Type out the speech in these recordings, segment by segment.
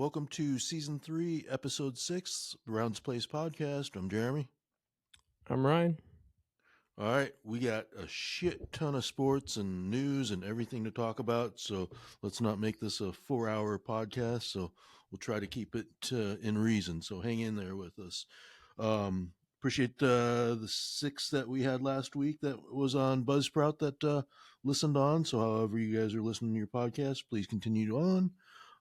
welcome to Season 3, Episode 6, Rounds Place Podcast. I'm Jeremy. I'm Ryan. All right, we got a shit ton of sports and news and everything to talk about, so let's not make this a 4-hour podcast, so we'll try to keep it in reason, so hang in there with us. Appreciate the 6 that we had last week that was on Buzzsprout that listened on, so however you guys are listening to your podcast, please continue on.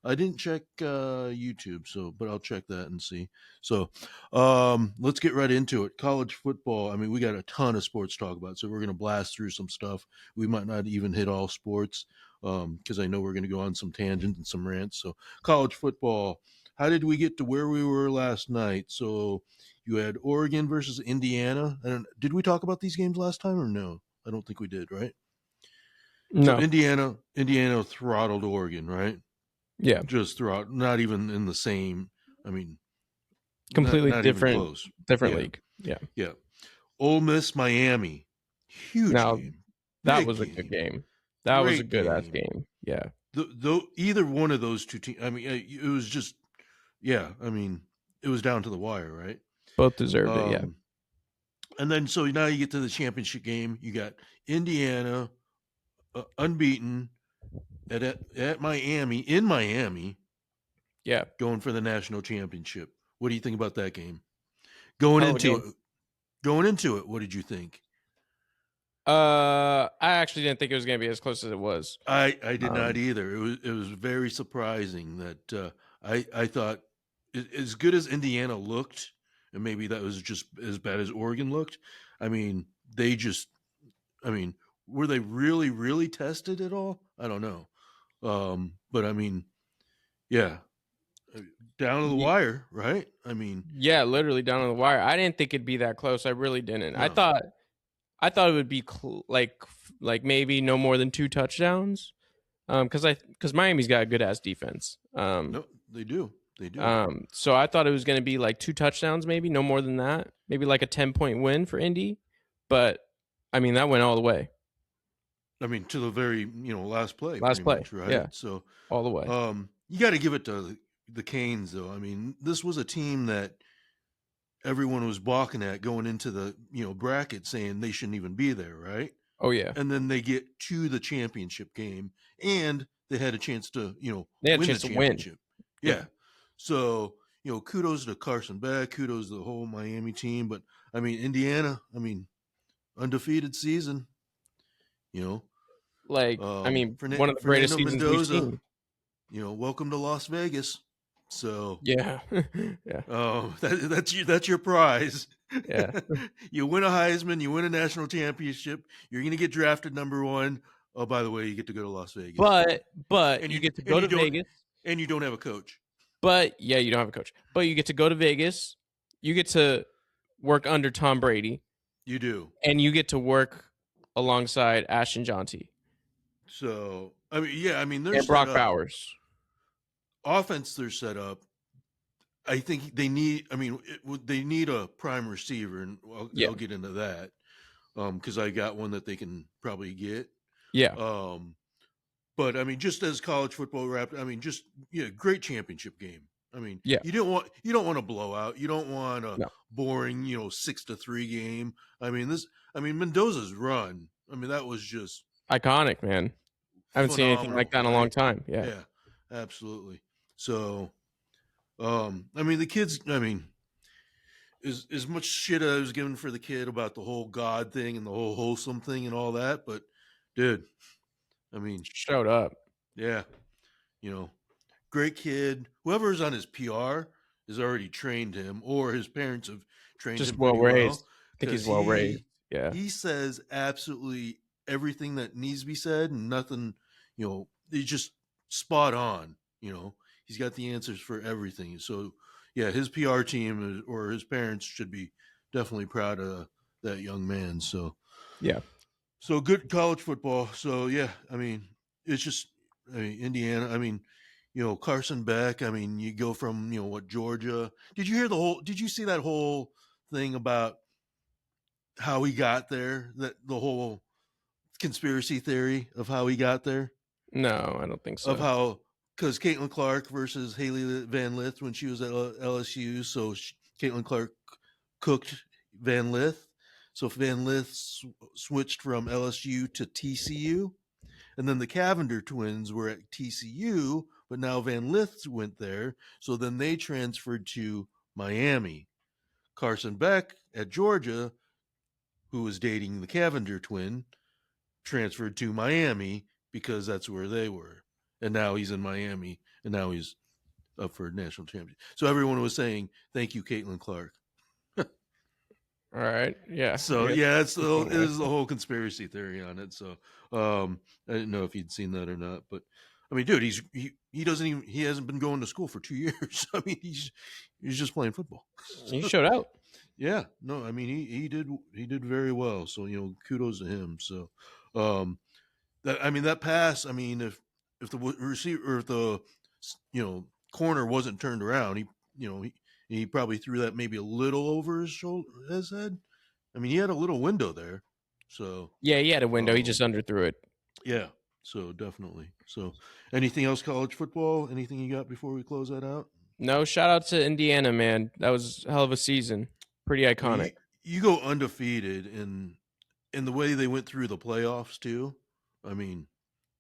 I didn't check YouTube, but I'll check that and see. So let's get right into it. College football. I mean, we got a ton of sports to talk about, so we're going to blast through some stuff. We might not even hit all sports because I know we're going to go on some tangents and some rants. So college football. How did we get to where we were last night? So you had Oregon versus Indiana. Did we talk about these games last time or no? I don't think we did, right? No. So Indiana throttled Oregon, right? Yeah. Just throughout, not even in the same, I mean, completely not different, even close. Different league. Yeah. Yeah. Ole Miss, Miami. Huge game. That was a good game. That was a good-ass game. Yeah. Either one of those two teams, I mean, it was just, I mean, it was down to the wire, right? Both deserved it, yeah. And then, so now you get to the championship game. You got Indiana, unbeaten, at Miami, in Miami, going for the national championship. What do you think about that game? Going into it, what did you think? I actually didn't think it was going to be as close as it was. I did not either. It was very surprising that I thought as good as Indiana looked, and maybe that was just as bad as Oregon looked. I mean, were they really, really tested at all? I don't know. But I mean, down to the wire, right? I mean, literally down to the wire. I didn't think it'd be that close. I really didn't. No. I thought it would be like maybe no more than 2 touchdowns. Because Miami's got a good ass defense. No, they do. So I thought it was going to be like 2 touchdowns, maybe no more than that. Maybe like a 10-point win for Indy. But I mean, that went all the way. I mean, to the very last play. Last play, much, right? Yeah. So all the way. You got to give it to the Canes, though. I mean, this was a team that everyone was balking at going into the bracket, saying they shouldn't even be there, right? Oh yeah. And then they get to the championship game, and they had a chance to they had win a chance the to championship. Win. Yeah. So kudos to Carson Beck, kudos to the whole Miami team, but I mean Indiana, undefeated season. One of the greatest seasons we've seen. Welcome to Las Vegas. So yeah. That's your prize. Yeah. You win a Heisman, you win a national championship, you're going to get drafted number 1. Oh, by the way, you get to go to Las Vegas. But you get to go to Vegas, and you don't have a coach. But you don't have a coach. But you get to go to Vegas. You get to work under Tom Brady. You do, and you get to work alongside Ashton Jonty. So they're and Brock Bowers. Offense, they're set up. I think they need. They need a prime receiver, and I'll get into that because I got one that they can probably get. Yeah. But just as college football wrapped, great championship game. You don't want a blowout. You don't want a boring, 6-3 game. Mendoza's run. that was just iconic, man. I haven't seen anything like that in a long time. Yeah, absolutely. So, the kids. As much shit I was given for the kid about the whole God thing and the whole wholesome thing and all that, but dude, showed up. Yeah, great kid. Whoever's on his PR has already trained him, or his parents have trained him. Just well raised. I think he's well raised. Yeah, he says absolutely everything that needs to be said, and nothing. He's just spot on. He's got the answers for everything. So, his PR team or his parents should be definitely proud of that young man. So, so good college football. So, it's just Indiana. Carson Beck. You go from Georgia. Did you see that whole thing about how he got there? That the whole conspiracy theory of how he got there? No, I don't think so. Of how because Caitlin Clark versus Haley Van Lith when she was at LSU. So Caitlin Clark cooked Van Lith. So Van Lith switched from LSU to TCU. And then the Cavender twins were at TCU, but now Van Lith went there. So then they transferred to Miami. Carson Beck at Georgia, who was dating the Cavender twin, transferred to Miami because that's where they were. And now he's in Miami, and now he's up for a national championship. So everyone was saying, "Thank you, Caitlin Clark." All right. Yeah. So yeah, it is the whole conspiracy theory on it. So I didn't know if you'd seen that or not, but I mean, dude, he hasn't been going to school for 2 years. I mean, he's just playing football. He showed out. Yeah, no, I mean he did very well. So kudos to him. So that pass. I mean, if the receiver or if the corner wasn't turned around, he probably threw that maybe a little over his head. I mean, he had a little window there. So yeah, he had a window. He just underthrew it. Yeah. So definitely. So anything else college football? Anything you got before we close that out? No, shout out to Indiana, man. That was a hell of a season. Pretty iconic. You go undefeated in the way they went through the playoffs too. I mean,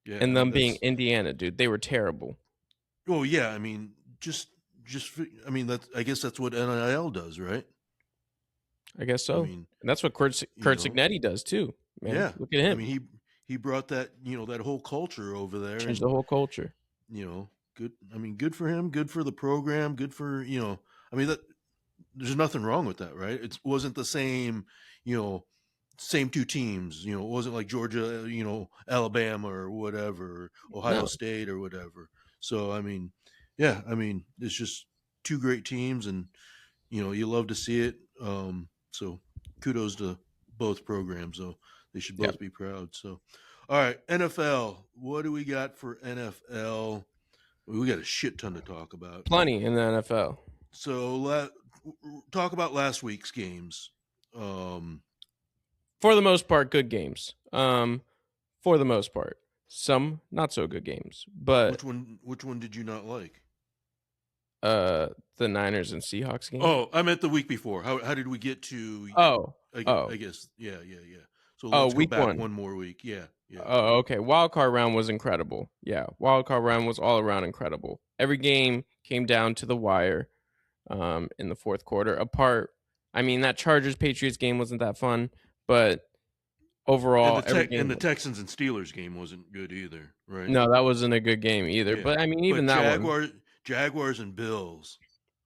yeah. And them being Indiana, dude, they were terrible. Oh yeah, I mean, I mean I guess that's what NIL does, right? I guess so. I mean, and that's what Kurt Signetti does too. Man, yeah, look at him. I mean, he brought that that whole culture over there, changed the whole culture. Good. I mean, good for him. Good for the program. Good for I mean that there's nothing wrong with that, right? It wasn't the same, same two teams. It wasn't like Georgia, Alabama or whatever, or Ohio State or whatever. So I mean, yeah, I mean it's just two great teams, and you love to see it. So kudos to both programs. So they should both be proud. So, all right, NFL. What do we got for NFL? We got a shit ton to talk about. Plenty in the NFL. So talk about last week's games. For the most part, good games. For the most part, some not so good games. But which one did you not like? The Niners and Seahawks game. Oh, I meant the week before. How did we get to? I guess yeah. So let's go back one more week. Yeah. Oh, okay. Wild card round was incredible. Yeah, wild card round was all around incredible. Every game came down to the wire. In the fourth quarter. I mean, that Chargers Patriots game wasn't that fun, but overall, and the Texans and Steelers game wasn't good either, right? No, that wasn't a good game either. Yeah. But I mean, even that Jaguars and Bills.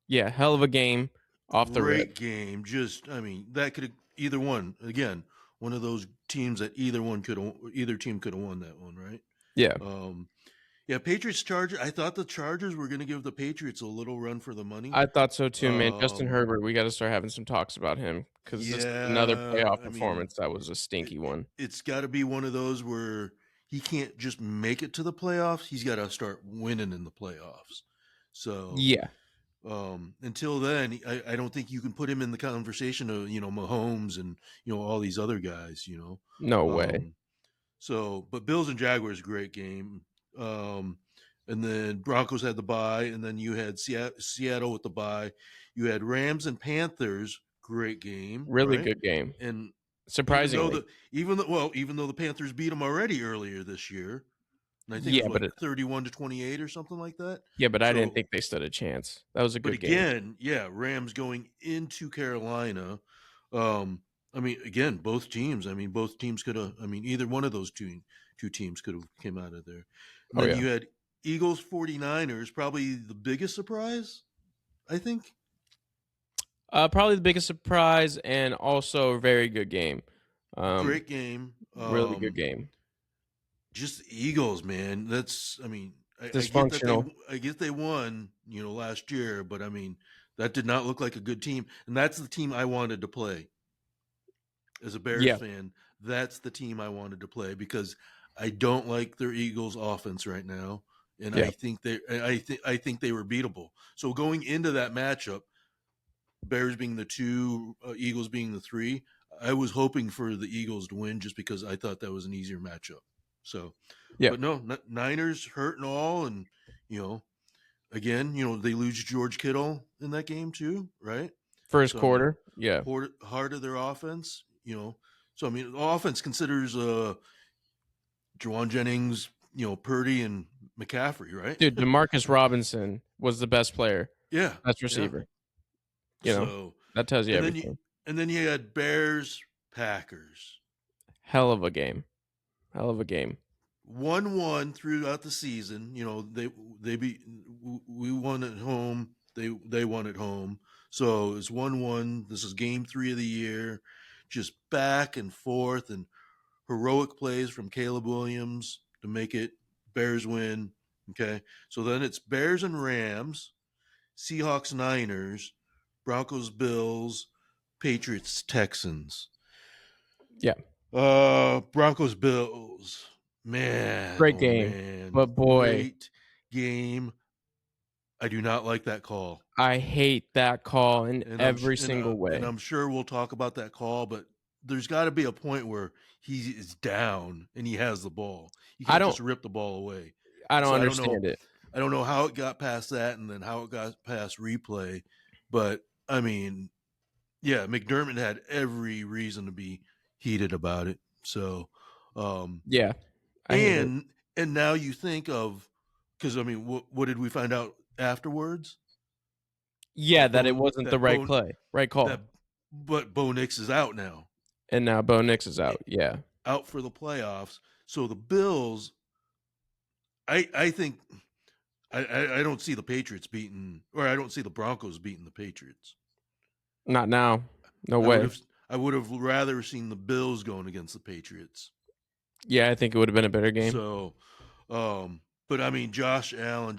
Yeah, hell of a game off the rip. Great game. Just, I mean, that could have either one. Again, one of those teams that either team could have won that one, right? Yeah. Yeah, Patriots Chargers. I thought the Chargers were going to give the Patriots a little run for the money. I thought so too, man. Justin Herbert, we got to start having some talks about him because it's another playoff performance that was a stinky one. It's got to be one of those where he can't just make it to the playoffs. He's got to start winning in the playoffs. So yeah. Until then, I don't think you can put him in the conversation of Mahomes and all these other guys. No way. So, but Bills and Jaguars, great game. And then Broncos had the bye, and then you had Seattle with the bye. You had Rams and Panthers, great game, really good game, and surprisingly, even though the Panthers beat them already earlier this year, and I think it was 31-28 or something like that. Yeah, but I didn't think they stood a chance. That was a good game. Yeah, Rams going into Carolina. I mean, again, both teams. I mean, both teams could have. I mean, either one of those two teams could have came out of there. And then you had Eagles 49ers, probably the biggest surprise, I think. Probably the biggest surprise, and also a very good game. Great game. Really good game. Just the Eagles, man. That's, I mean, dysfunctional. I get they won, last year, but I mean, that did not look like a good team. And that's the team I wanted to play. As a Bears fan, that's the team I wanted to play because I don't like their Eagles offense right now, and I think they were beatable. So going into that matchup, Bears being the 2, Eagles being the 3, I was hoping for the Eagles to win just because I thought that was an easier matchup. So, but no, Niners hurt and all, and You know, again, they lose George Kittle in that game too, right? First So I mean, quarter, yeah. heart of their offense. So I mean, the offense considers Jawan Jennings, Purdy and McCaffrey, right? Dude, Demarcus Robinson was the best player, Yeah, best yeah. receiver. So That tells you and then you everything. and then you had Bears Packers. Hell of a game. Hell of a game. 1-1 throughout the season. They be we won at home. They won at home. So it's 1-1. This is game 3 of the year. Just back and forth and heroic plays from Caleb Williams to make it Bears win. Okay. So then it's Bears and Rams, Seahawks Niners, Broncos Bills, Patriots Texans. Yeah. Broncos Bills. Man, Great oh game. man. But boy, Great game. I do not like that call. I hate that call in And every single way. I'm sure we'll talk about that call, but there's got to be a point where he is down and he has the ball. You I can't don't just rip the ball away. I don't So I don't know. understand it. I don't know how it got past that and then how it got past replay, but I mean, yeah, McDermott had every reason to be heated about it. So, Yeah. I hate it. and now you think of, because I mean, what did we find out afterwards? Yeah, that it wasn't the right play, right call. That but Bo Nix is out now, And now Bo Nix is out. Yeah. out for the playoffs. So the Bills, I think I don't see the Patriots beating, or I don't see the Broncos beating the Patriots. Not now. No way. I would have rather seen the Bills going against the Patriots. Yeah, I think it would have been a better game. So, but I mean, Josh Allen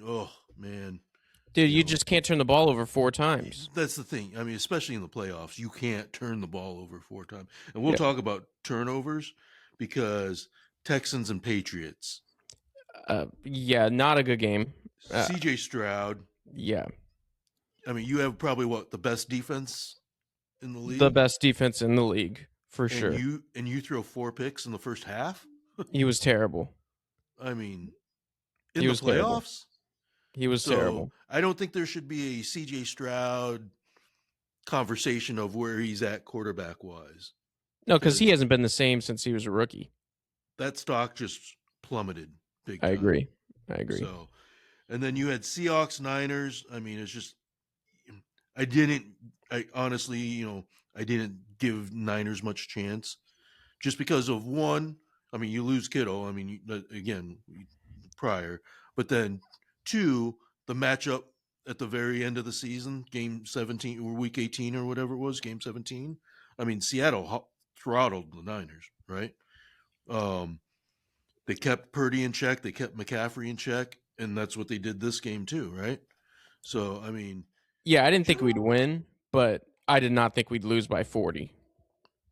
oh man, Dude, you just can't turn the ball over 4 times. that's the thing. I mean, especially in the playoffs, you can't turn the ball over 4 times. And we'll talk about turnovers because Texans and Patriots. Yeah, not a good game. CJ Stroud. Yeah. I mean, you have probably the best defense in the league. The best defense in the league, for sure. And you throw 4 picks in the first half? He was terrible. I mean, in He the was terrible. playoffs? He was terrible. I don't think there should be a CJ Stroud conversation of where he's at quarterback wise. No, because he hasn't been the same since he was a rookie. That stock just plummeted big time. I agree. So, and then you had Seahawks Niners. I mean, it's just I honestly, I didn't give Niners much chance just because of one. I mean, you lose Kittle. I mean, again, prior, but then 2, the matchup at the very end of the season, game 17 or week 18 or whatever it was, game 17. I mean, Seattle throttled the Niners, right? They kept Purdy in check, they kept McCaffrey in check, and that's what they did this game too, right? So, I mean, yeah, I didn't think we'd win, but I did not think we'd lose by 40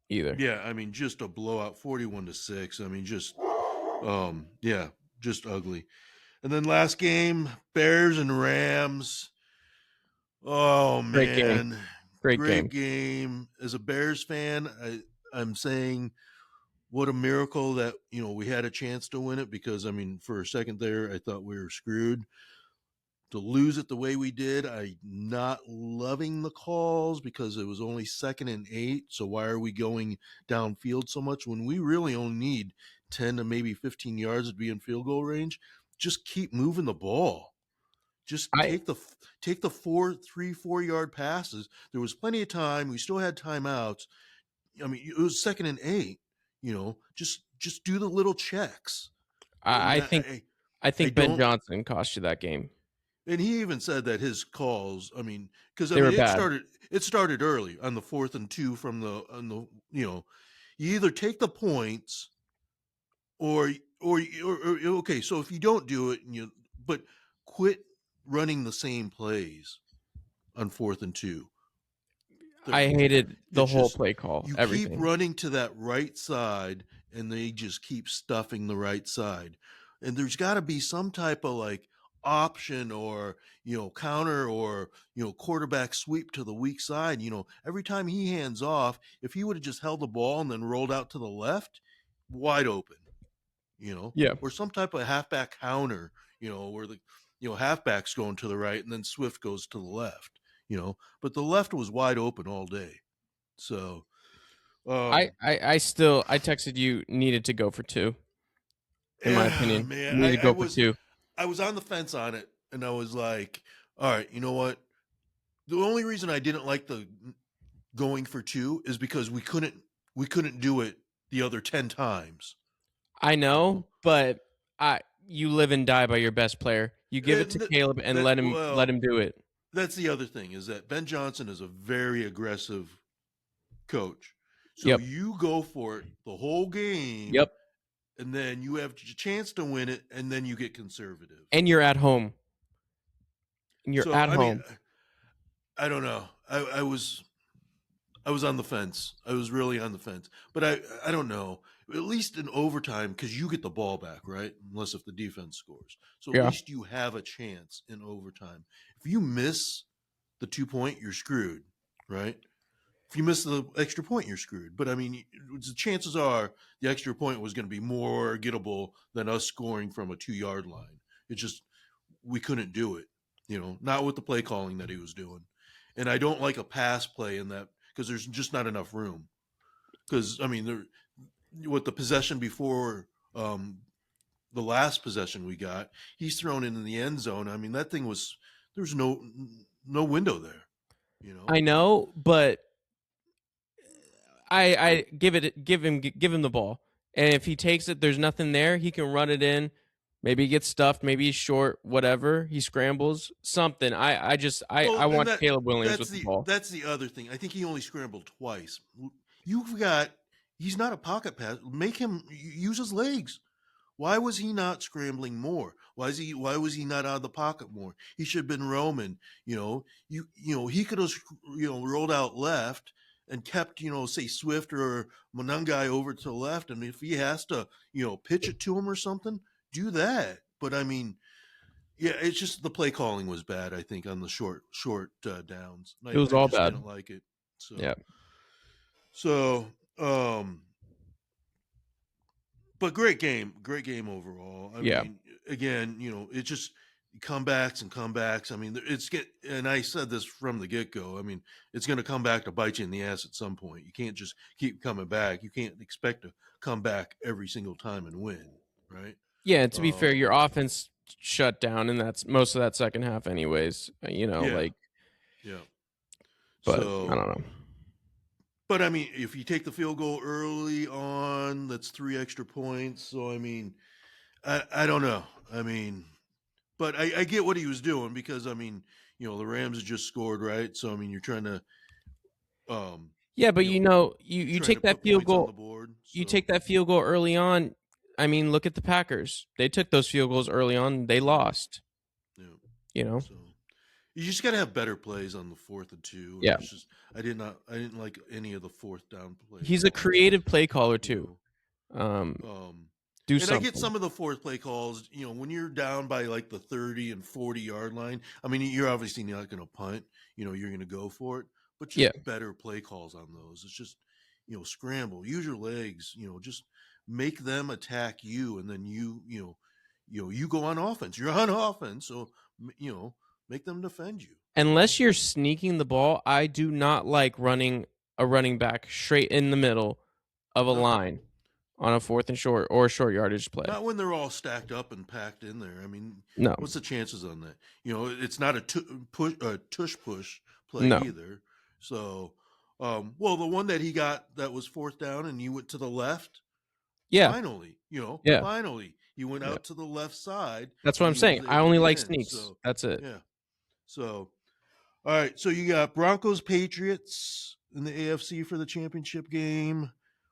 either. Yeah, I mean, just a blowout, 41-6. I mean, just yeah, just ugly. And then last game, Bears and Rams. Oh man, Great game. As a Bears fan, I'm saying what a miracle that we had a chance to win it, because I mean, for a second there, I thought we were screwed. To lose it the way we did, I'm not loving the calls because it was only 2nd and 8. So why are we going downfield so much when we really only need 10 to maybe 15 yards to be in field goal range? Just keep moving the ball. Just take the 3-4 yard passes. There was plenty of time. We still had timeouts. I mean, it was 2nd and 8. Just do the little checks. I think Ben Johnson cost you that game. And he even said that his calls, I mean, because I mean, it started early on the 4th and 2 from you either take the points or okay, so if you don't do it but quit running the same plays on 4th and 2. I hated the whole play call. You everything. Keep running to that right side and they just keep stuffing the right side. And there's got to be some type of like option or counter or quarterback sweep to the weak side. Every time he hands off, if he would have just held the ball and then rolled out to the left, wide open, yeah, or some type of halfback counter, where halfbacks going to the right, and then Swift goes to the left. But the left was wide open all day. So I still I texted you needed to go for 2. In my opinion, man, you need to I go for was 2. I was on the fence on it, and I was like, all right, you know what? The only reason I didn't like the going for 2 is because we couldn't do it the other 10 times. I know, but you live and die by your best player. You give it And to Caleb and let him do it. That's the other thing, is that Ben Johnson is a very aggressive coach. So Yep. you go for it the whole game. Yep. And then you have a chance to win it, and then you get conservative. And you're at home. Home. I don't know. I was on the fence. I was really on the fence. But I don't know. At least in overtime, because you get the ball back, right? Unless if the defense scores. So at least you have a chance in overtime. If you miss the 2-point, you're screwed, right? If you miss the extra point, you're screwed. But I mean, the chances are the extra point was going to be more gettable than us scoring from a 2-yard line. It's just we couldn't do it, not with the play calling that he was doing. And I don't like a pass play in that because there's just not enough room. Because I mean, with the possession before the last possession we got, he's thrown in the end zone. I mean, that thing was there's no window there. I know, but I give him the ball, and if he takes it, there's nothing there. He can run it in. Maybe he gets stuffed. Maybe he's short. Whatever. He scrambles something. I want Caleb Williams with the ball. That's the other thing. I think he only scrambled twice. He's not a pocket pass. Make him use his legs. Why was he not scrambling more? Why was he not out of the pocket more? He should have been roaming. He could have rolled out left and kept, say Swift or Monangai over to the left. And if he has to, pitch it to him or something, do that. But I mean, yeah, it's just the play calling was bad, I think, on the short downs. It was all bad. I didn't like it. So, yeah. So, but great game overall. I mean, again, it just comebacks and comebacks. I mean, and I said this from the get-go. I mean, it's going to come back to bite you in the ass at some point. You can't just keep coming back. You can't expect to come back every single time and win, right? Yeah, to be fair, your offense shut down, and that's most of that second half anyways. Yeah. But so, I don't know. But I mean, if you take the field goal early on, that's 3 extra points. So I mean, I don't know. I mean, but I get what he was doing because I mean, the Rams just scored, right? So I mean, you're trying to, yeah, but you take that field goal. Board, so. You take that field goal early on. I mean, look at the Packers. They took those field goals early on. They lost. Yeah. So you just got to have better plays on the 4th and 2. Yeah. I didn't like any of the 4th down plays. He's a creative play caller too. Do something. I get some of the 4th play calls. When you're down by like the 30 and 40 yard line. I mean, you're obviously not going to punt. You're going to go for it. But just better play calls on those. It's just scramble, use your legs. Just make them attack you, and then you go on offense. You're on offense, so make them defend you. Unless you're sneaking the ball, I do not like running a running back straight in the middle of a line on a 4th and short or a short yardage play. Not when they're all stacked up and packed in there. I mean, no. What's the chances on that? It's not a tush push play either. So, well, the one that he got that was 4th down and you went to the left. Yeah. Finally, finally, he went out to the left side. That's what I'm saying. I only like sneaks. So, that's it. Yeah. So, all right. So you got Broncos Patriots in the AFC for the championship game,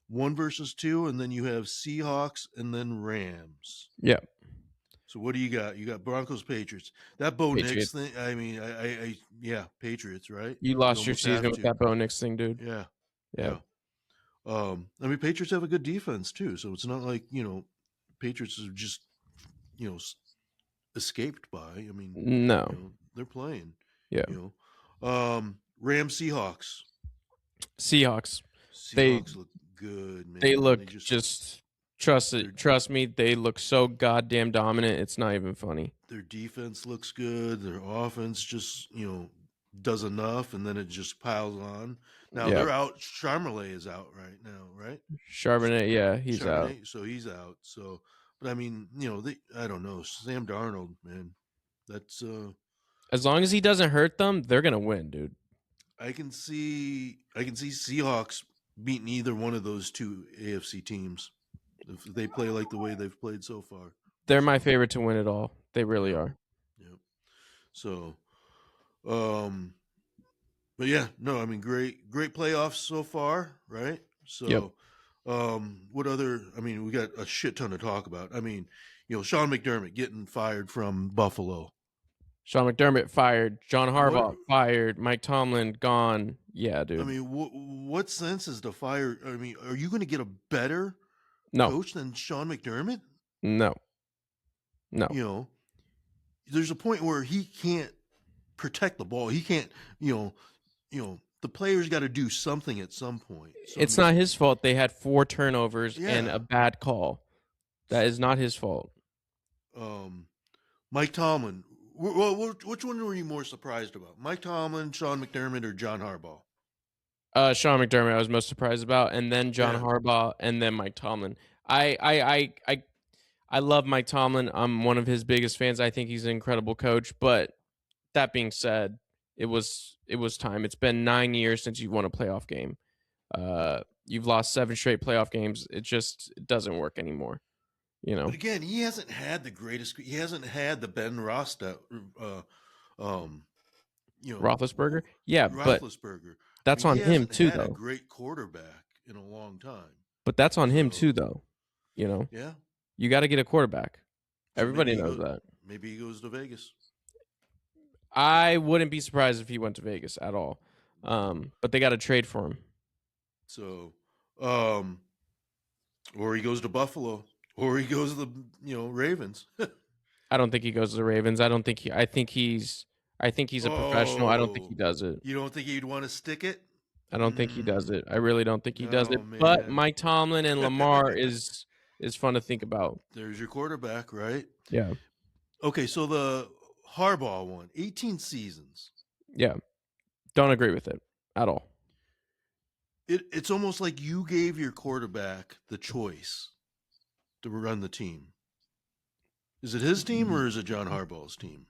1 versus 2, and then you have Seahawks and then Rams. Yeah. So what do you got? You got Broncos Patriots. That Bo Nix thing. I mean, I Patriots, right? You lost your season with that Bo Nix thing, dude. Yeah. I mean, Patriots have a good defense too, so it's not like Patriots are just escaped by. I mean, no, they're playing. Yeah. Rams Seahawks. Seahawks look good, man. They look just Trust me, they look so goddamn dominant. It's not even funny. Their defense looks good. Their offense just does enough, and then it just piles on. Now Yeah, they're out. Charmerlet is out right now, right? Charbonnet, yeah, he's out. Charbonnet, so he's out. So, but I mean, I don't know. Sam Darnold, man, that's As long as he doesn't hurt them, they're gonna win, dude. I can see Seahawks beating either one of those two AFC teams if they play like the way they've played so far. They're my favorite to win it all. They really Yep. are. Yep. So, um, but yeah, no, I mean, great playoffs so far, right? So, Yep. what other? I mean, we got a shit ton to talk about. I mean, Sean McDermott getting fired from Buffalo. Sean McDermott fired. John Harbaugh fired. Mike Tomlin gone. Yeah, dude. I mean, what sense is to fire? I mean, are you going to get a better coach than Sean McDermott? No. There's a point where he can't protect the ball. He can't. The players got to do something at some point. So, it's not his fault. They had 4 turnovers and a bad call. That is not his fault. Mike Tomlin. Well, which one were you more surprised about? Mike Tomlin, Sean McDermott, or John Harbaugh? Sean McDermott I was most surprised about, and then John Harbaugh, and then Mike Tomlin. I love Mike Tomlin. I'm one of his biggest fans. I think he's an incredible coach. But that being said, it was time. It's been 9 years since you won a playoff game. You've lost 7 straight playoff games. It doesn't work anymore. But again, he hasn't had the greatest. He hasn't had the Ben Roethlisberger. Yeah, Roethlisberger. That's on him too, though. A great quarterback in a long time. But that's on him too, though. Yeah. You got to get a quarterback. So everybody knows that. Maybe he goes to Vegas. I wouldn't be surprised if he went to Vegas at all. But they got to trade for him. So, or he goes to Buffalo, or he goes to the Ravens. I don't think he goes to the Ravens. I think he's a professional. I don't think he does it. You don't think he'd want to stick it? I don't think he does it. I really don't think he does it. Man. But Mike Tomlin and Lamar is fun to think about. There's your quarterback, right? Yeah. Okay, so the Harbaugh one, 18 seasons. Yeah. Don't agree with it at all. It's almost like you gave your quarterback the choice to run the team. Is it his team or is it John Harbaugh's team?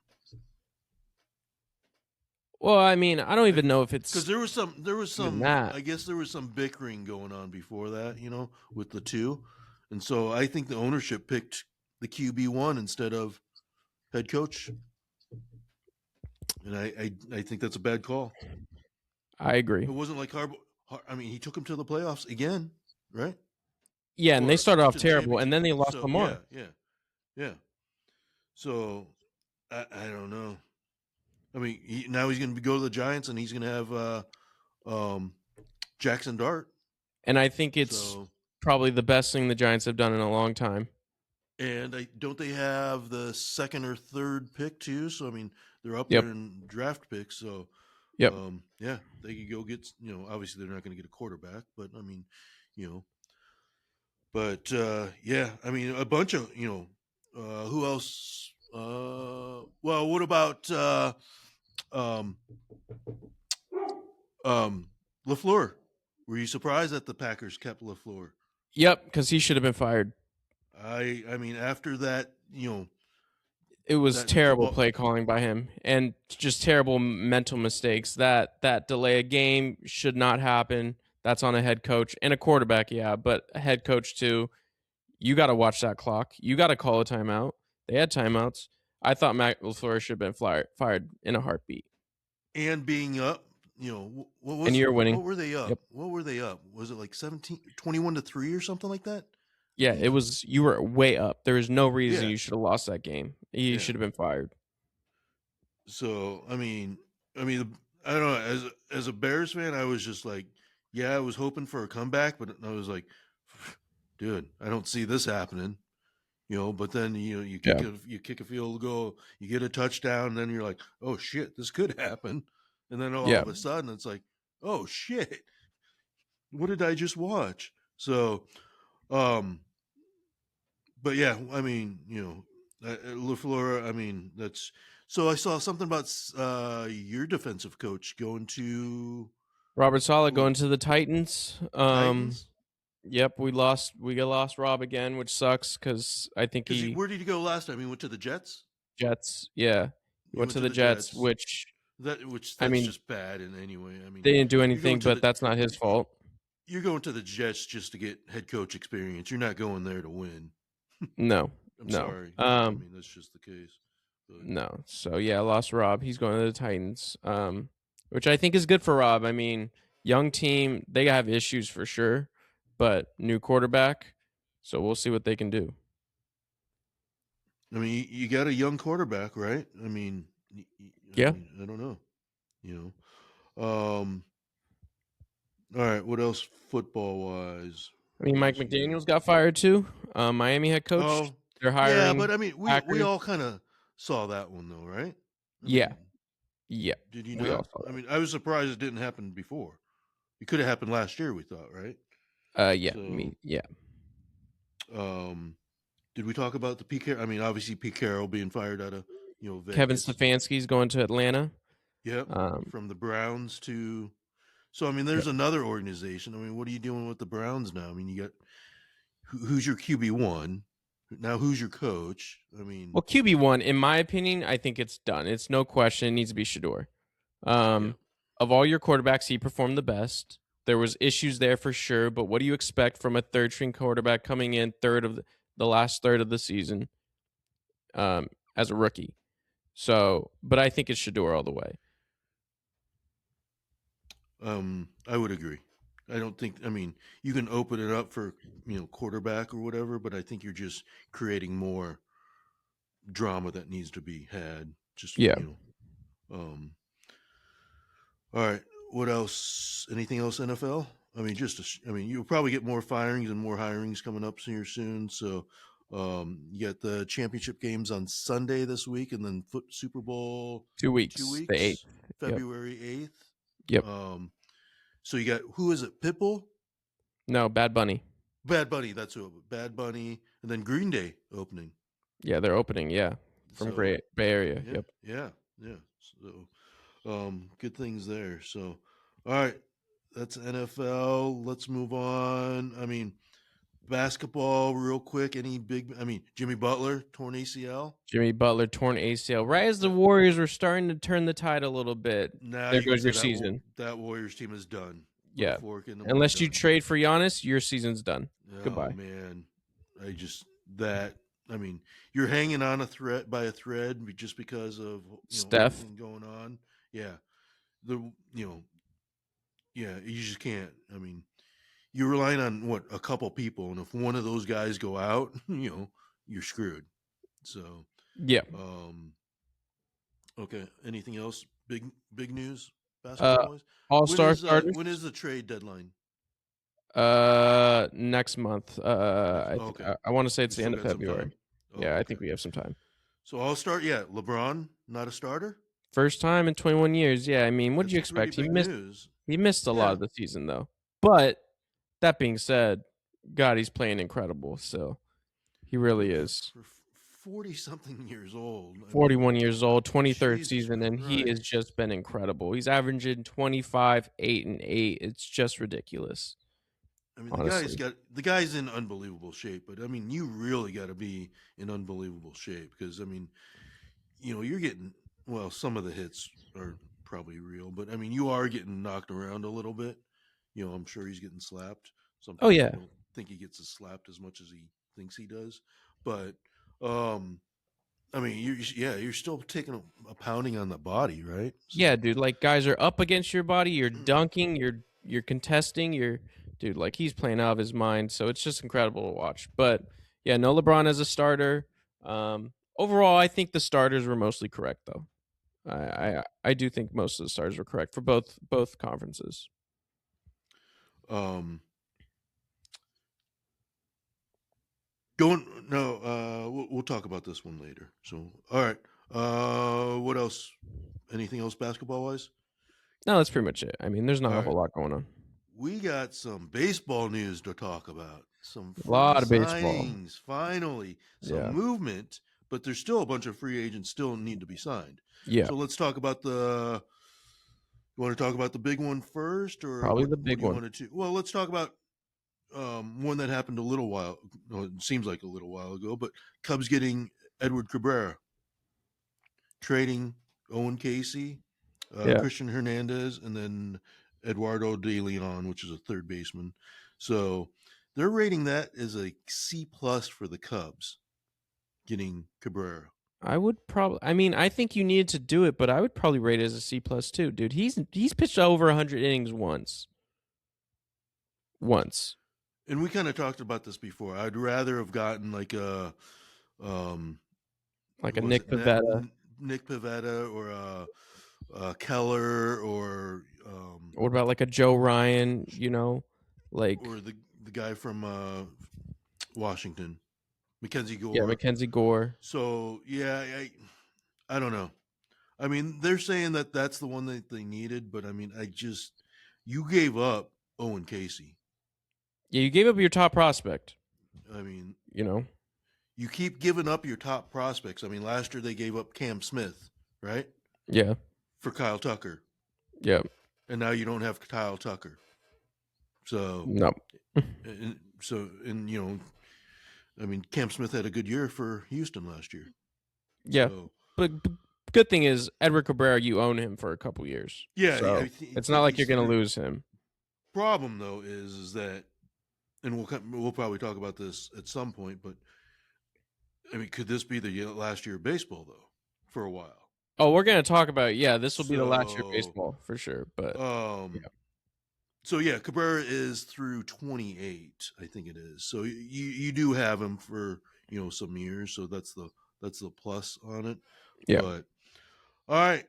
Well, I mean, I don't even know if it's because there was some. I guess there was some bickering going on before that, with the two, and so I think the ownership picked the QB1 instead of head coach, and I think that's a bad call. I agree. It wasn't like Harbaugh. I mean, he took him to the playoffs again, right? Yeah, and they started off terrible, and then they lost Lamar. Yeah. So I don't know. I mean, now he's going to go to the Giants, and he's going to have Jackson Dart. And I think it's probably the best thing the Giants have done in a long time. And don't they have the 2nd or 3rd pick too? So I mean, they're up there in draft picks. So yeah, they could go get. Obviously they're not going to get a quarterback, but I mean, but yeah, I mean, a bunch of who else? Well, what about LaFleur? Were you surprised that the Packers kept LaFleur? Yep, because he should have been fired. I mean, after that, it was terrible play calling by him, and just terrible mental mistakes. That delay a game should not happen. That's on a head coach and a quarterback, yeah, but a head coach too. You got to watch that clock. You got to call a timeout. They had timeouts. I thought Matt LaFleur should have been fired in a heartbeat. And being up, what was? And you're winning. What were they up? Yep. What were they up? Was it like 21-3 or something like that? Yeah, it was. You were way up. There was no reason you should have lost that game. You should have been fired. So I mean, I don't know. As a Bears fan, I was just like, I was hoping for a comeback, but I was like, dude, I don't see this happening. But then you kick a field goal, you get a touchdown, and then you're like, oh shit, this could happen. And then all of a sudden it's like, oh shit, what did I just watch? So but yeah, I mean, LaFleur. I mean, that's so. I saw something about your defensive coach going to Robert Saleh who, going to the Titans. Titans. Yep, we lost Rob again, which sucks because I think Because he where did he go last time? He went to the Jets. Jets. Yeah, he He went went to to the the Jets, Jets. which I That's mean just bad in any way. I mean, they didn't do you're going anything, to but the that's not his fault. you're going to the Jets just to get head coach experience. You're not going there to win. No, I'm no, sorry. I mean, that's just the case. But no. So yeah, I lost Rob. He's going to the Titans, which I think is good for Rob. I mean, young team, they have issues for sure, but new quarterback, so we'll see what they can do. I mean, you got a young quarterback, right? I mean, Yeah, I don't know. You um, all right. What else football wise? I mean What Mike else you got? McDaniel's got fired too. Miami head coach. Oh, They're yeah, but hiring I mean, we Packers. all kind of saw that one though, right? I Yeah, mean, yeah, did you we not? all saw I mean, I was surprised it didn't happen before. It could have happened last year. We thought, right? that. Yeah, So, yeah. um, did we talk about the Pete Carroll? I mean, obviously Pete Carroll being fired out of Kevin Vegas. Stefanski's going to Atlanta. Yep, Um, from the Browns to. So I mean, yeah. there's another organization. I mean, what are you doing with the Browns now? I mean, you got who's your QB1 now? Who's your coach? I mean, Well, QB1, in my opinion, I think it's done. It's no question. It needs to be Shador. yeah. Of all your quarterbacks, he performed the best. There was issues there for sure, but what do you expect from a third string quarterback coming in third of the last third of the season as a rookie? So, but I think it's Shador all the way. I would agree. I don't think. I mean, you can open it up for quarterback or whatever, but I think you're just creating more drama that needs to be had. Just Yeah. Um, all right. What else? Anything else? NFL? I mean, I mean, you'll probably get more firings and more hirings coming up here soon. So, you got the championship games on Sunday this week, and then Super Bowl 2 2 weeks, the 8th. weeks, Yep. February 8th. Yep. So you got who is it? Pitbull, No, Bad Bunny. Bad Bunny. That's who. Bad Bunny, and then Green Day opening. Yeah, they're opening. Yeah. From So Great Bay Area. yeah, Yep. yeah. So good things there. So all right, that's NFL. Let's move on. I mean, basketball, real quick. Any big? I mean, Jimmy Butler torn ACL. Jimmy Butler torn ACL. Right as the That, Warriors were starting to turn the tide a little bit, now there you can goes say your season. that Warriors team is done. Put a Yeah. fork in them. They're Unless you done. trade for Giannis, your season's done. Oh Goodbye. man, I just that. I mean, you're hanging on a thread by a thread just because of Steph. everything going on. Yeah, the yeah, you just can't. I mean, you're relying on what a couple people, and if one of those guys go out, you're screwed. So, Yeah. okay. Anything else? Big news Uh, basketball wise. All-Star starters. When is the trade deadline? Next month. Okay, I want to say we it's the still end of got some February. time. Oh, Yeah, I okay. think we have some time. So I'll start. Yeah, LeBron not a starter. First time in 21 years. Yeah, I mean, what did That's you pretty expect? He big missed. news. He missed a lot Yeah, of the season though. But that being said, God, he's playing incredible. So he really is. for 40 something years old. I mean, 41 years old, 23rd Jesus season, and he has Christ. just been incredible. He's averaging 25, 8, and 8. It's just ridiculous, I mean, honestly. the guy's in unbelievable shape, but I mean, you really got to be in unbelievable shape because I mean, you're getting some of the hits are probably real, but I mean, you are getting knocked around a little bit. I'm sure he's getting slapped. Some Oh people yeah, don't think he gets slapped as much as he thinks he does, but um, I mean, you're still taking a pounding on the body, right? yeah, So, dude. Like guys are up against your body. You're dunking. You're contesting. Dude. Like he's playing out of his mind. So it's just incredible to watch. But yeah, no LeBron as a starter. Overall, I think the starters were mostly correct though. I do think most of the starters were correct for both conferences. um, going no, we'll talk about this one later. So, all right. What else? Anything else basketball wise? No, that's pretty much it. I mean, there's not All a right. whole lot going on. we got some baseball news to talk about. Some A free lot of baseball. signings, finally. Some Yeah. movement, but there's still a bunch of free agents still need to be signed. Yeah. So let's talk about the. You want to talk about the big one first, or Probably what? the What big do you one. want to? Well, let's talk about one that happened a little while. No, it seems like a little while ago, but Cubs getting Edward Cabrera, trading Owen Casey, Yeah. Christian Hernandez, and then Eduardo De Leon, which is a third baseman. So they're rating that as a C plus for the Cubs getting Cabrera. I would probably. I mean, I think you needed to do it, but I would probably rate it as a C plus too, dude. He's pitched over 100 innings once. Once. And we kind of talked about this before. I'd rather have gotten like a Like a was Nick it Pivetta. Nick Pivetta or Keller or What about like a Joe Ryan? Like or the guy from Washington, Mackenzie yeah, Gore. Mackenzie Gore. So yeah, I don't know. I mean, they're saying that that's the one that they needed, but I mean, you gave up Owen Casey. Yeah, you gave up your top prospect. I mean, You you keep giving up your top prospects. I mean, last year they gave up Cam Smith, right, Yeah. for Kyle Tucker, Yeah. and now you don't have Kyle Tucker. So, No. and I mean, Cam Smith had a good year for Houston last year. Yeah. So, But good thing is Edward Cabrera, you own him for a couple years. yeah, So it's not like you're going to lose him. Problem though is that, and we'll probably talk about this at some point, but I mean, could this be the last year of baseball though, for a while? Oh, we're going to talk about it. Yeah, this will be the last year of So, baseball for sure. But yeah. So yeah, Cabrera is through 28, I think it is. So you do have him for some years, so that's the plus on it. Yeah. But all right,